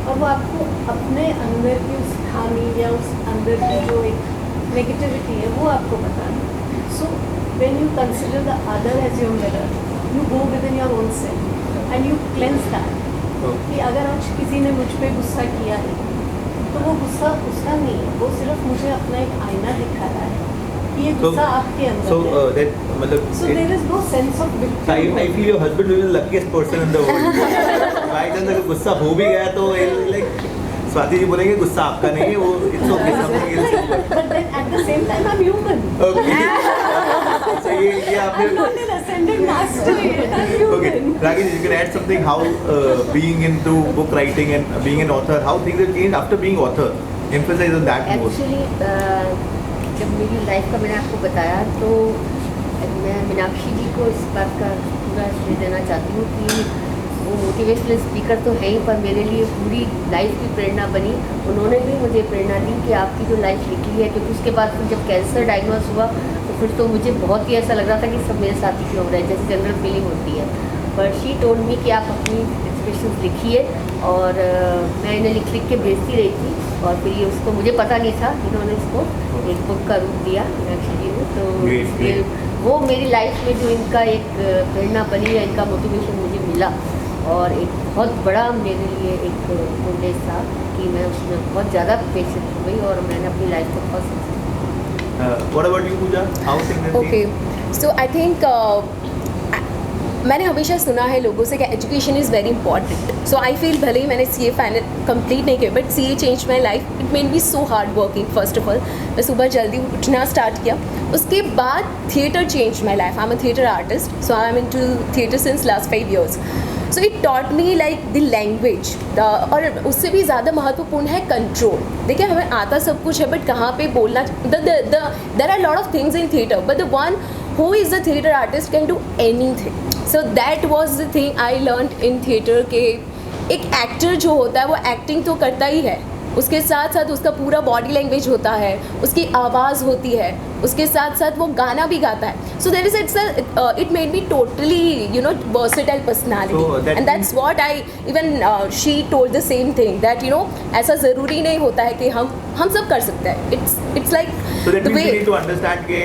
और वो आपको अपने अंदर की उस खामी या उस अंदर की जो एक नेगेटिविटी है वो आपको बताना। सो when you consider the other as your mirror, you go within your own self and you cleanse that. कि अगर आज किसी ने मुझ पे गुस्सा किया है तो वो गुस्सा उसका नहीं है, वो सिर्फ मुझे अपना एक आईना दिखा रहा है कि ये गुस्सा आपके अंदर है। that मतलब So there is no sense of victim. I feel your husband will be the luckiest person in the world. भाई जान अगर गुस्सा हो भी गया तो like स्वाति जी बोलेंगे गुस्सा आपका नहीं है, वो it's okay, something else. But then at the same time I'm human. Okay. So ये आपने I'm not an ascended master. I'm human. Okay, Rakesh, you can add something how being into book writing and being an author, how things have changed after being author. Emphasize on that more. Actually, जब मेरी life का मैंने आपको बताया तो मैं मीनाक्षी जी को इस बात का पूरा श्रेय देना चाहती हूँ कि वो मोटिवेशनल स्पीकर तो है ही पर मेरे लिए पूरी लाइफ की प्रेरणा बनी। उन्होंने भी मुझे प्रेरणा दी कि आपकी जो लाइफ लिखी है, क्योंकि उसके बाद फिर जब कैंसर डायग्नोस हुआ तो फिर तो मुझे बहुत ही ऐसा लग रहा था कि सब मेरे साथ ही क्यों हो रहा है, जैसे जनरल फीलिंग होती है। पर शी टोल्ड मी कि आप अपनी एक्सप्रेशन लिखिए और मैं इन्हें लिख के भेजती रही थी और फिर ये उसको मुझे पता नहीं था, इन्होंने इसको एक बुक का रूप दिया मीनाक्षी जी ने। तो ये वो मेरी लाइफ में जो इनका एक प्रेरणा बनी है, इनका मोटिवेशन मुझे मिला और एक बहुत बड़ा मेरे लिए एक फुटेज था कि मैं उसमें बहुत ज़्यादा पेशेंट हो गई और मैंने अपनी लाइफ को बहुत What about you, Pooja? How things have Okay, changed? so I think मैंने हमेशा सुना है लोगों से कि education is very important. So I feel भले ही मैंने CA फाइनल कंप्लीट नहीं किया but CA change my life. It made be so hard working. First of all मैं सुबह जल्दी उठना स्टार्ट किया, उसके बाद theatre change my life. I am a theatre artist, so I am into theatre since last 5 years। So it taught me like the language और उससे भी ज़्यादा महत्वपूर्ण है कंट्रोल। देखिए हमें आता सब कुछ है बट कहाँ पे बोलना, there are lot of things in theatre but the one who is a theatre artist can do anything. So that was the thing I learned in theatre के एक एक्टर जो होता है वो एक्टिंग तो करता ही है, उसके साथ साथ उसका पूरा बॉडी लैंग्वेज होता है, उसकी आवाज़ होती है, उसके साथ साथ वो गाना भी गाता है। So there is it made me totally versatile personality and that's what I even she told the same thing that ऐसा ज़रूरी नहीं होता है कि हम सब कर सकते हैं। It's like So that means you need to understand कि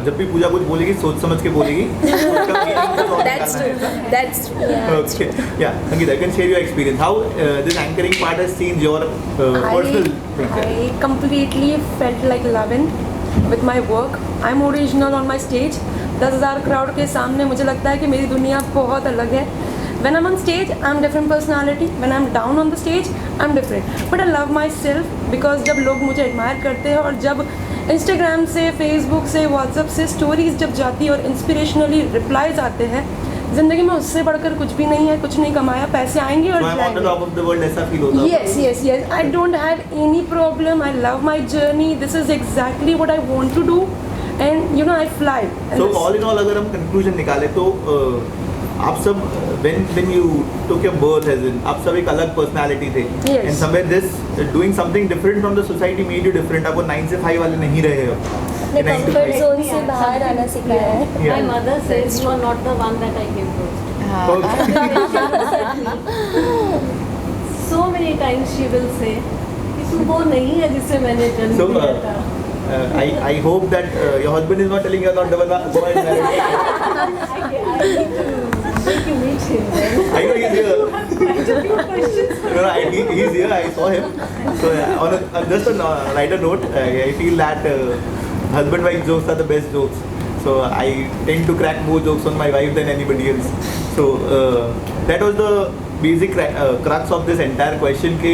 जब भी पूजा कुछ बोलेगी सोच समझ के बोलेगी। That's true. Okay. Yeah, Ankita, you can share your experience. How this anchoring part has changed your personal things? I completely felt like loving with my work. I'm original on my stage. 10,000 crowd के सामने मुझे लगता है कि मेरी दुनिया बहुत अलग है। When I'm on stage, I'm different personality. When I'm down on the stage, I'm different. But I love myself because जब लोग मुझे admire करते हैं और जब इंस्टाग्राम से, फेसबुक से, व्हाट्सएप से स्टोरीज जब जाती है और इंस्पिरेशनली रिप्लाईज आते हैं, ज़िंदगी में उससे बढ़कर कुछ भी नहीं है, कुछ नहीं कमाया, पैसे आएंगे और जाएंगे। Yes, yes, yes. I don't have any problem. I love my journey. This is exactly what I want to do, and you know I fly. So all in all, अगर हम conclusion निकाले तो आप सब when you took your birth as in आप सब एक अलग personality थे, Yes. and somewhere this doing something different from the society made you different. आप वो 9 से 5 वाले नहीं रहे हो, अपने कंफर्ट जोन से बाहर आना सिखाया है। My mother says you are not the one that I gave birth to. So many times she will say कि तू वो नहीं है जिससे मैंने जन्म So, लिया था. I hope that your husband is not telling you not double boy married. I need to make you meet him then. I know he's here. No, he's here. I saw him. So just on a lighter note, I feel that husband-wife jokes are the best jokes. So I tend to crack more jokes on my wife than anybody else. So that was the basic crux of this entire question कि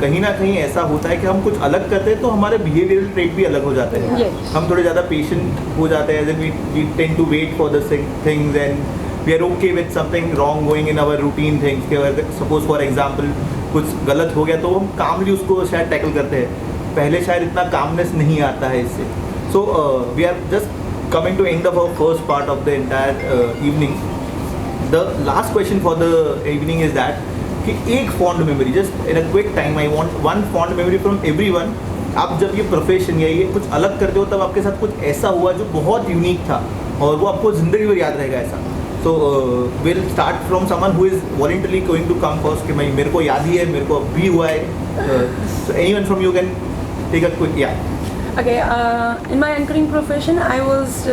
कहीं ना कहीं ऐसा होता है कि हम कुछ अलग करते हैं तो हमारे behavioral trait भी अलग हो जाते हैं। Yes. हम थोड़े ज़्यादा patient हो जाते हैं, then we tend to wait for the things and we are okay with something wrong going in our routine things कि अगर suppose for example कुछ गलत हो गया तो हम calmly उसको शायद tackle करते हैं। पहले शायद इतना calmness नहीं आता है इससे। So we are just coming to end of our first part of the entire evening. The last question for the evening is that कि एक fond memory, just in a quick time, I want one fond memory from everyone. आप जब ये profession या ये कुछ अलग करते हो तब आपके साथ कुछ ऐसा हुआ जो बहुत यूनिक था और वो आपको ज़िंदगी भर याद रहेगा ऐसा. So we'll start from someone who is voluntarily going to come first कि मैं मेरे को याद ही है, मेरे को अभी हुआ है. So anyone from you can take a quick Okay, in my anchoring profession, I was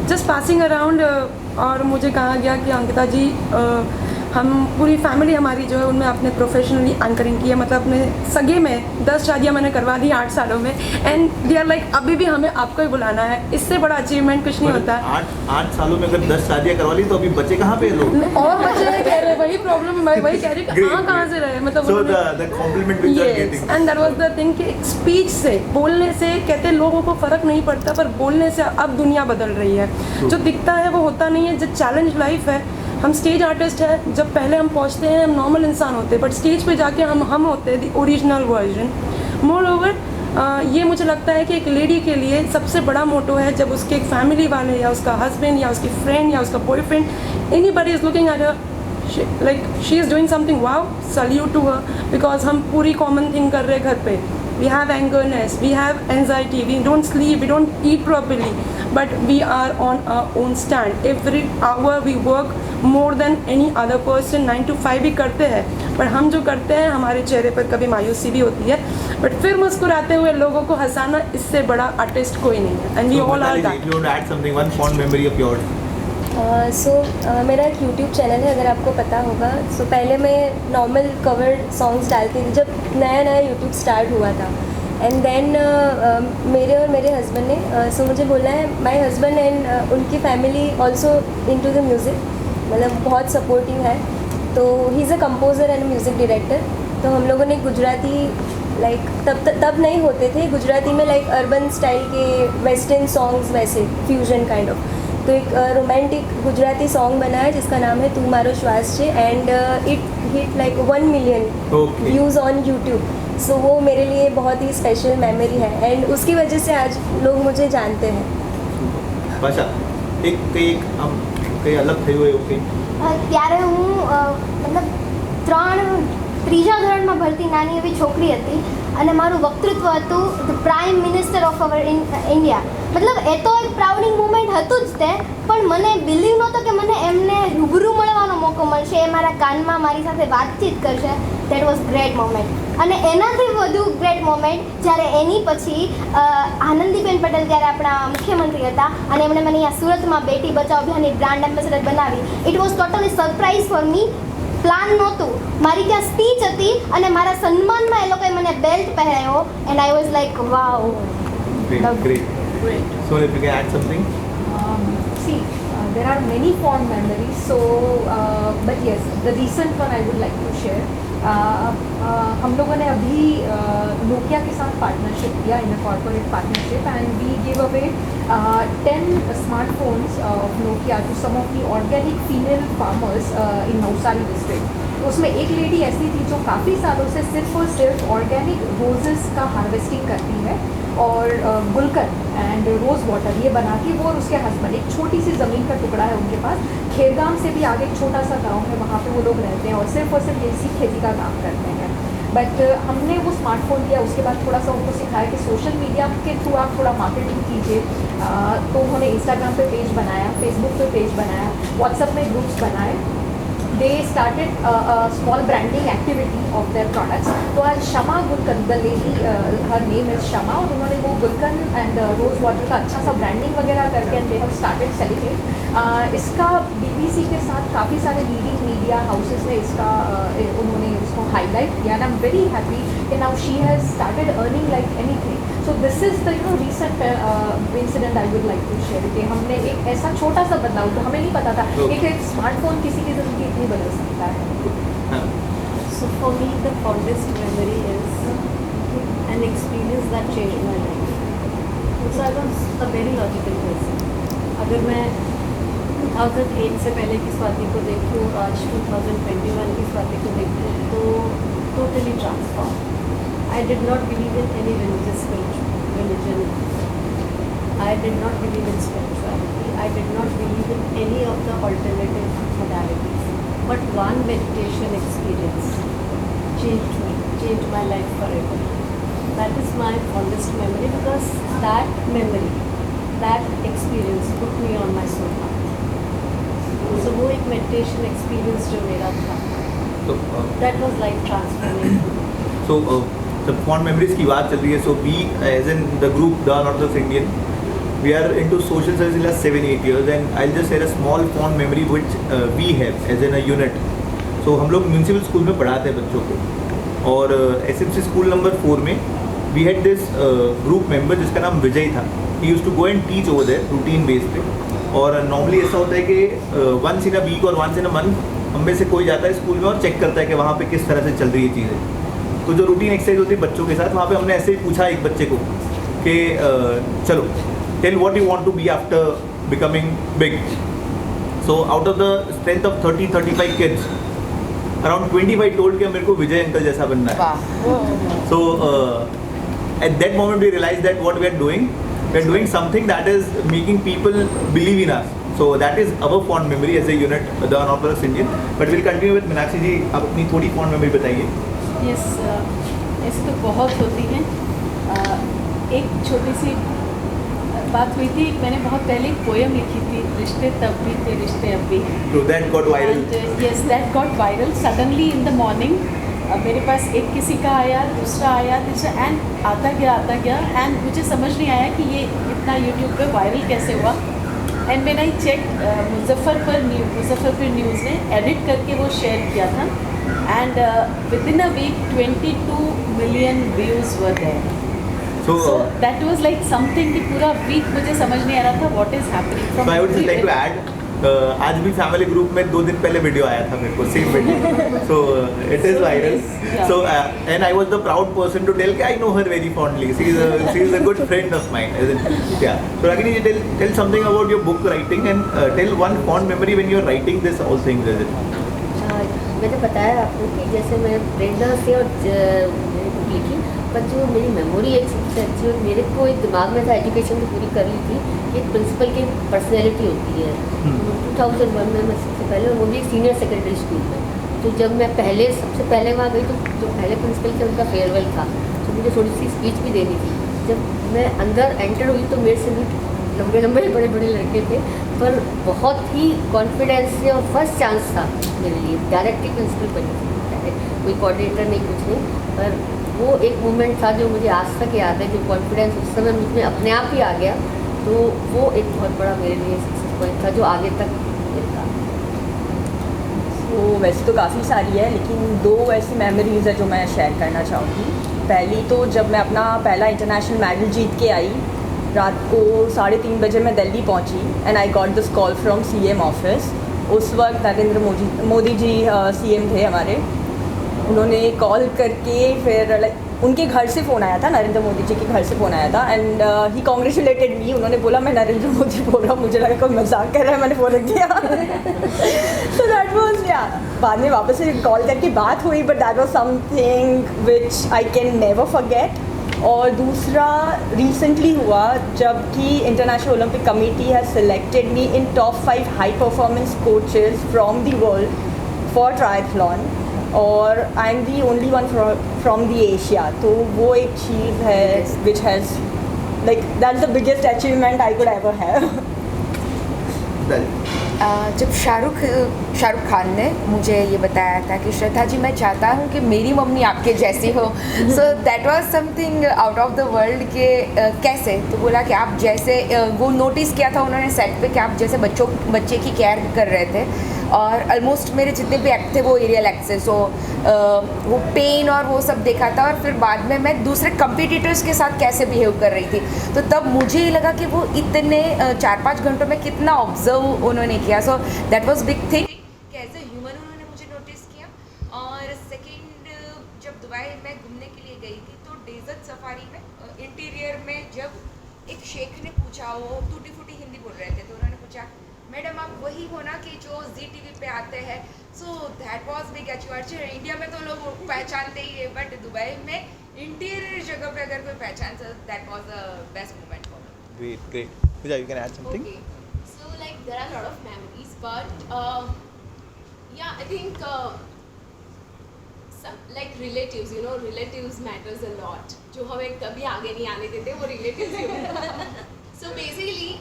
just passing around और मुझे कहा गया कि अंकिता जी हम पूरी फैमिली हमारी जो है उनमें आपने प्रोफेशनली एंकरिंग की है, मतलब अपने सगे में 10 शादियाँ मैंने करवा दी 8 सालों में, एंड दे आर लाइक अभी भी हमें आपको ही बुलाना है, इससे बड़ा अचीवमेंट कुछ नहीं होता है। 8 सालों में अगर 10 शादियाँ करवा ली तो अभी बच्चे कहाँ पे लोग और बच्चे कह रहे वही प्रॉब्लम, वही कह रही कि कहाँ से रहे, मतलब so the compliment which you are getting. And that was the thing कि स्पीच से, बोलने से, कहते हैं लोगों को फ़र्क नहीं पड़ता पर बोलने से अब दुनिया बदल रही है, जो दिखता है वो होता नहीं है। जो चैलेंज लाइफ है, हम स्टेज आर्टिस्ट है, जब पहले हम पहुंचते हैं हम नॉर्मल इंसान होते हैं, बट स्टेज पे जाके हम होते हैं the original version. More over ये मुझे लगता है कि एक लेडी के लिए सबसे बड़ा मोटो है जब उसके एक फैमिली वाले या उसका हस्बैंड या उसकी फ्रेंड या उसका boyfriend anybody is looking at her like she is doing something, wow salute to her, because हम पूरी कॉमन थिंग कर रहे हैं घर पे। We have angerness, we have anxiety, we don't sleep, we don't eat properly, but we are on our own stand. Every hour we work more than any other person. 9 to 5 भी करते हैं, पर हम जो करते हैं हमारे चेहरे पर कभी मायूसी भी होती है, बट फिर मुस्कुराते हुए लोगों को हंसाना, इससे बड़ा आर्टिस्ट कोई नहीं है, and we all are that. If you want to add something, one fond memory of yours. मेरा एक यूट्यूब चैनल है, अगर आपको पता होगा। सो पहले मैं नॉर्मल कवर सॉन्ग्स डालती थी जब नया यूट्यूब स्टार्ट हुआ था, एंड देन मेरे और मेरे हस्बैंड ने सो मुझे बोला है, माय हस्बैंड एंड उनकी family also into the music, मतलब बहुत सपोर्टिव है, तो he is a composer and music director. तो हम लोगों ने गुजराती लाइक तब नहीं होते थे गुजराती में लाइक अर्बन स्टाइल के वेस्टर्न सॉन्ग्स, वैसे फ्यूजन काइंड ऑफ, तो एक रोमांटिक गुजराती सॉन्ग बना है जिसका नाम है तू मारो श्वास छे, and it hit like 1 million views on YouTube. So वो मेरे लिए बहुत ही स्पेशल मेमोरी है, एंड उसकी वजह से आज लोग मुझे जानते हैं। भाषा एक हम कई अलग थे हुए ओके ત્યારે હું મતલબ ત્રીજા ધોરણમાં ભરતી નાની એવી છોકરી હતી અને મારું વક્તૃત્વ હતું the prime minister of our India. મતલબ એ તો એક પ્રાઉડિંગ મુમેન્ટ હતું જ તે, પણ મને બિલીવ નહોતો કે મને એમને રૂબરૂ મળવાનો મોકો મળશે, એ મારા કાનમાં મારી સાથે વાતચીત કરશે. That was great moment. અને એનાથી વધુ ગ્રેટ મોમેન્ટ જ્યારે એની પછી આનંદીબેન પટેલ ત્યારે આપણા મુખ્યમંત્રી હતા અને એમણે મને અહીંયા સુરતમાં બેટી બચાવો અભિયાનની બ્રાન્ડ એમ્બેસેડર બનાવી. It was totally surprise for me. Plan નહોતું, મારી ત્યાં સ્પીચ હતી અને મારા સન્માનમાં એ લોકોએ મને બેલ્ટ પહેરાવ્યો, and I was like wow. Great. So if you can add something. See, there are many fond memories. So but yes the recent one I would like to share. हम लोगों ने अभी नोकिया के साथ partnership किया in a corporate partnership and we give away 10 smartphones of Nokia to some of the organic female farmers in Navsari district. तो उसमें एक लेडी ऐसी थी जो काफ़ी सालों से सिर्फ और सिर्फ ऑर्गेनिक रोजेस का हार्वेस्टिंग करती है और गुलकंद एंड रोज़ वाटर ये बना के वो और उसके हस्बैंड, एक छोटी सी ज़मीन का टुकड़ा है उनके पास, खेरगाम से भी आगे एक छोटा सा गांव है, वहाँ पे वो लोग रहते हैं और सिर्फ इसी खेती का काम करते हैं। बट हमने वो स्मार्टफोन दिया, उसके बाद थोड़ा सा उनको सिखाया कि सोशल मीडिया के थ्रू आप थोड़ा मार्केटिंग कीजिए। तो उन्होंने इंस्टाग्राम पे पेज बनाया, फेसबुक पे पेज बनाया, व्हाट्सएप में ग्रुप्स बनाए। They started small branding activity of their products. तो आज Shama Gulkand, the lady her name is Shama, और उन्होंने वो गुलकंद एंड रोज़ वाटर का अच्छा सा ब्रांडिंग वगैरह करके and they have started selling it. इसका BBC के साथ काफ़ी सारे लीडिंग मीडिया हाउसेस ने इसका उन्होंने उसको हाईलाइट किया and I am very happy कि now she has started earning like anything. So this is the recent incident I would like to share कि हमने एक ऐसा छोटा सा बदलाव, तो हमें नहीं पता था एक स्मार्टफोन किसी की ज़िंदगी इतनी बदल सकता है। So for me, the fondest memory is an experience that changed my life. So I was a very logical person. अगर मैं 2008 से पहले की स्वाति को देखूँ और आज 2021 की स्वाति को देखूँ तो totally transformed. I did not believe in any religion. I did not believe in spirituality. I did not believe in any of the alternative modalities. But one meditation experience changed my life forever. That is my fondest memory because that memory, that experience put me on my soul path. So वो एक meditation experience जो मेरा था, that was life transforming. So जब fond memories की बात चल रही है, so we as in the group The Unorthodox Indian, we are into social service in the last 7-8 years and I'll just share a small fond memory which we have as in a unit. So हम लोग municipal school में पढ़ाते हैं बच्चों को और SMC school number 4 में we had this group member जिसका नाम विजय था. He used to go and teach over there routine base पे और नॉर्मली ऐसा होता है कि once in a week और once in a month हम में से कोई जाता है स्कूल में और चेक करता है कि वहाँ पे किस तरह से चल रही है चीज़ें. तो जो रूटीन एक्सरसाइज होती है बच्चों के साथ, वहाँ पे हमने ऐसे ही पूछा एक बच्चे को कि चलो tell what you want to be after becoming big. So out of the strength of 30-35 kids around 25 told कि मेरे को विजय अंकल जैसा बनना है. So at that moment we realize that what we are doing something that is making people believe in us. So that is our fond memory as a unit, The Unorthodox Indian. But we'll continue with Meenakshi ji. आप अपनी थोड़ी fond memory बताइए. Yes, ऐसे तो बहुत होती हैं. एक छोटी सी बात हुई थी, मैंने बहुत पहले एक पोएम लिखी थी, रिश्ते तब भी थे रिश्ते अब भी. So that got viral. Yes, that got viral suddenly in the morning. मेरे पास एक किसी का आया, दूसरा आया, तीसरा, एंड आता गया एंड मुझे समझ नहीं आया कि ये इतना यूट्यूब पे वायरल कैसे हुआ. And when I check Muzaffarpur news ने एडिट करके वो शेयर किया था and within a week 22 million views were there. So that was like something कि पूरा वीक मुझे समझ नहीं आ रहा था what is happening. So I would just like to add, आज भी फैमिली ग्रुप में 2 दिन पहले वीडियो आया था मेरे को, same video. So it is viral. So and I was the proud person to tell कि I know her very fondly. She is a good friend of mine. Yeah. So Ragini ji, tell something about your book writing and tell one fond memory when you are writing this all things. मैंने बताया आपको कि जैसे मैं प्रेरणा से और book लिखी, पर जो मेरी मेमोरी एक सबसे अच्छी और मेरे को एक दिमाग में था, एजुकेशन तो पूरी कर ली थी, एक प्रिंसिपल की पर्सनैलिटी होती है. 2001 में मैं सबसे पहले, और वो भी एक सीनियर सेकेंडरी स्कूल में. तो जब मैं सबसे पहले वहाँ गई तो जो पहले प्रिंसिपल थे उनका फेयरवेल था, तो मुझे थोड़ी सी स्पीच भी देनी थी. जब मैं अंदर एंटर हुई तो मेरे से भी लंबे बड़े लड़के थे, पर बहुत ही कॉन्फिडेंस से, और फर्स्ट चांस था मेरे लिए डायरेक्टली प्रिंसिपल बनी, कोई कोऑर्डिनेटर नहीं, कुछ नहीं. पर वो एक मोमेंट था जो मुझे आज तक याद है, जो कॉन्फिडेंस उस समय मुझ में अपने आप ही आ गया. तो वो एक बहुत बड़ा मेरे लिए सक्सेस पॉइंट था जो आगे तक मिलता. तो वैसे तो काफ़ी सारी है, लेकिन 2 ऐसी मेमोरीज है जो मैं शेयर करना चाहूँगी. पहली तो जब मैं अपना पहला इंटरनेशनल मेडल जीत के आई, रात को 3:30 बजे मैं दिल्ली पहुंची and I got this call from CM office उस वक्त नरेंद्र मोदी जी CM थे हमारे। उन्होंने कॉल करके फिर लाइक उनके घर से फ़ोन आया था, नरेंद्र मोदी जी के घर से फ़ोन आया था एंड ही कॉन्ग्रेचुलेटेड मी। उन्होंने बोला मैं नरेंद्र मोदी बोल रहा हूँ, मुझे लगा कोई मजाक कर रहा है, मैंने फ़ोन रख दिया। सो दैट वाज या बाद में वापस से कॉल करके बात हुई, but that was something which I can never forget. और दूसरा रिसेंटली हुआ जबकि international Olympic committee has selected me in top 5 high performance coaches from the world for triathlon, और I am the only one from the Asia. तो वो एक चीज़ है which has like that's the biggest achievement I could ever have. जब शाहरुख खान ने मुझे ये बताया था कि श्रद्धा जी मैं चाहता हूँ कि मेरी मम्मी आपके जैसी हो, सो that was something out of the world के कैसे, तो बोला कि आप जैसे वो नोटिस किया था उन्होंने सेट पे कि आप जैसे बच्चे की केयर कर रहे थे, और ऑलमोस्ट मेरे जितने भी एक्ट थे वो एरियल एक्सेस हो, वो पेन और वो सब देखा था, और फिर बाद में मैं दूसरे कंपटीटर्स के साथ कैसे बिहेव कर रही थी, तो तब मुझे ये लगा कि वो इतने 4-5 घंटों में कितना ऑब्जर्व उन्होंने किया। सो दैट वाज बिग थिंग कि एज ए ह्यूमन उन्होंने मुझे नोटिस किया। और सेकंड, जब दुबई मैं घूमने के लिए गई थी तो डेजर्ट सफारी में इंटीरियर में जब एक शेख ने पूछा, वो टूटी फूटी हिंदी बोल रहे थे, तो उन्होंने पूछा मैडम आप वही हो ना कि जो ZTV पे आते हैं। So that was big achievement. India में तो लोग पहचानते ही है, बट दुबई में इंटीरियर जगह पे अगर कोई पहचानता, that was the best moment for me. Great. Pooja, you can add something? Okay. So like there are a lot of memories, but yeah, I think some like relatives, you know, relatives matters a lot. जो हमें कभी आगे नहीं आने देते वो relatives ही होते हैं। So basically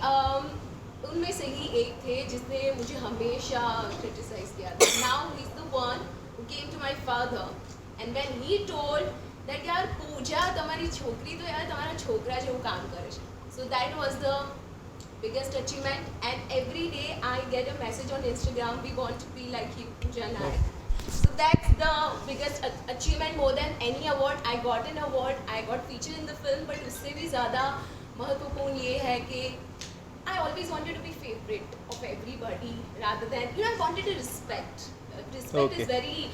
उनमें से ही एक थे जिसने मुझे हमेशा क्रिटिसाइज किया था। Now he's the one who came to my father and when he told that यार पूजा तुम्हारी छोकरी तो यार तुम्हारा छोकरा जो काम करे। So that was the biggest achievement, and every day I get a message on Instagram, we want to be like you, Pooja Nayak. So that's the biggest achievement, more than any award. I got an award, I got featured in the film, but उससे भी ज़्यादा महत्वपूर्ण ये है कि I always wanted to be favorite of everybody rather than, you know, I wanted to respect. Respect is very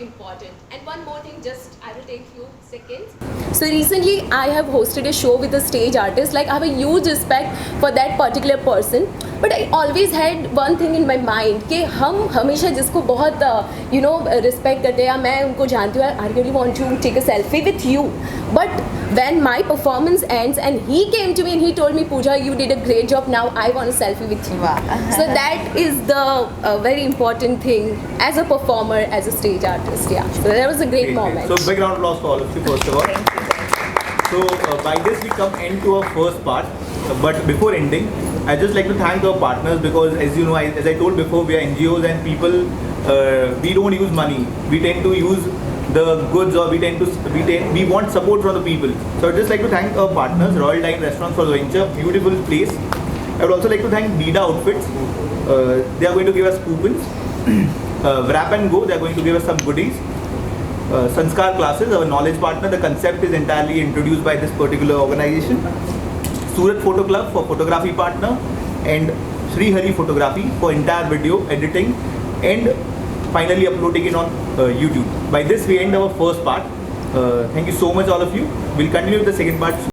important. And one more thing, just I will take few seconds. So recently I have hosted a show with a stage artist. Like I have a huge respect for that particular person. But I always had one thing in my mind कि हम हमेशा जिसको बहुत you know respect करते हैं, मैं उनको जानती हूँ, I really want to take a selfie with you. But when my performance ends and he came to me and he told me, Pooja, you did a great job, now I want a selfie with you. Wow. So that is the very important thing as a performer, as a stage artist. Yeah. So that was a great moment. So big round of applause for all of you first of all. So by this we come end to our first part. But before ending, I'd just like to thank our partners because, as you know, as I told before, we are NGOs and people, we don't use money. We tend to use the goods, or we want support from the people. So I'd just like to thank our partners, Royal Dine Restaurant for the venture, beautiful place. I would also like to thank Dida Outfits. They are going to give us coupons. Wrap and Go, they are going to give us some goodies. Sanskar Classes, our knowledge partner, the concept is entirely introduced by this particular organization. Surat Photo Club for photography partner, and Sri Hari Photography for entire video editing and finally uploading it on YouTube. By this we end our first part. Thank you so much all of you. We'll continue with the second part.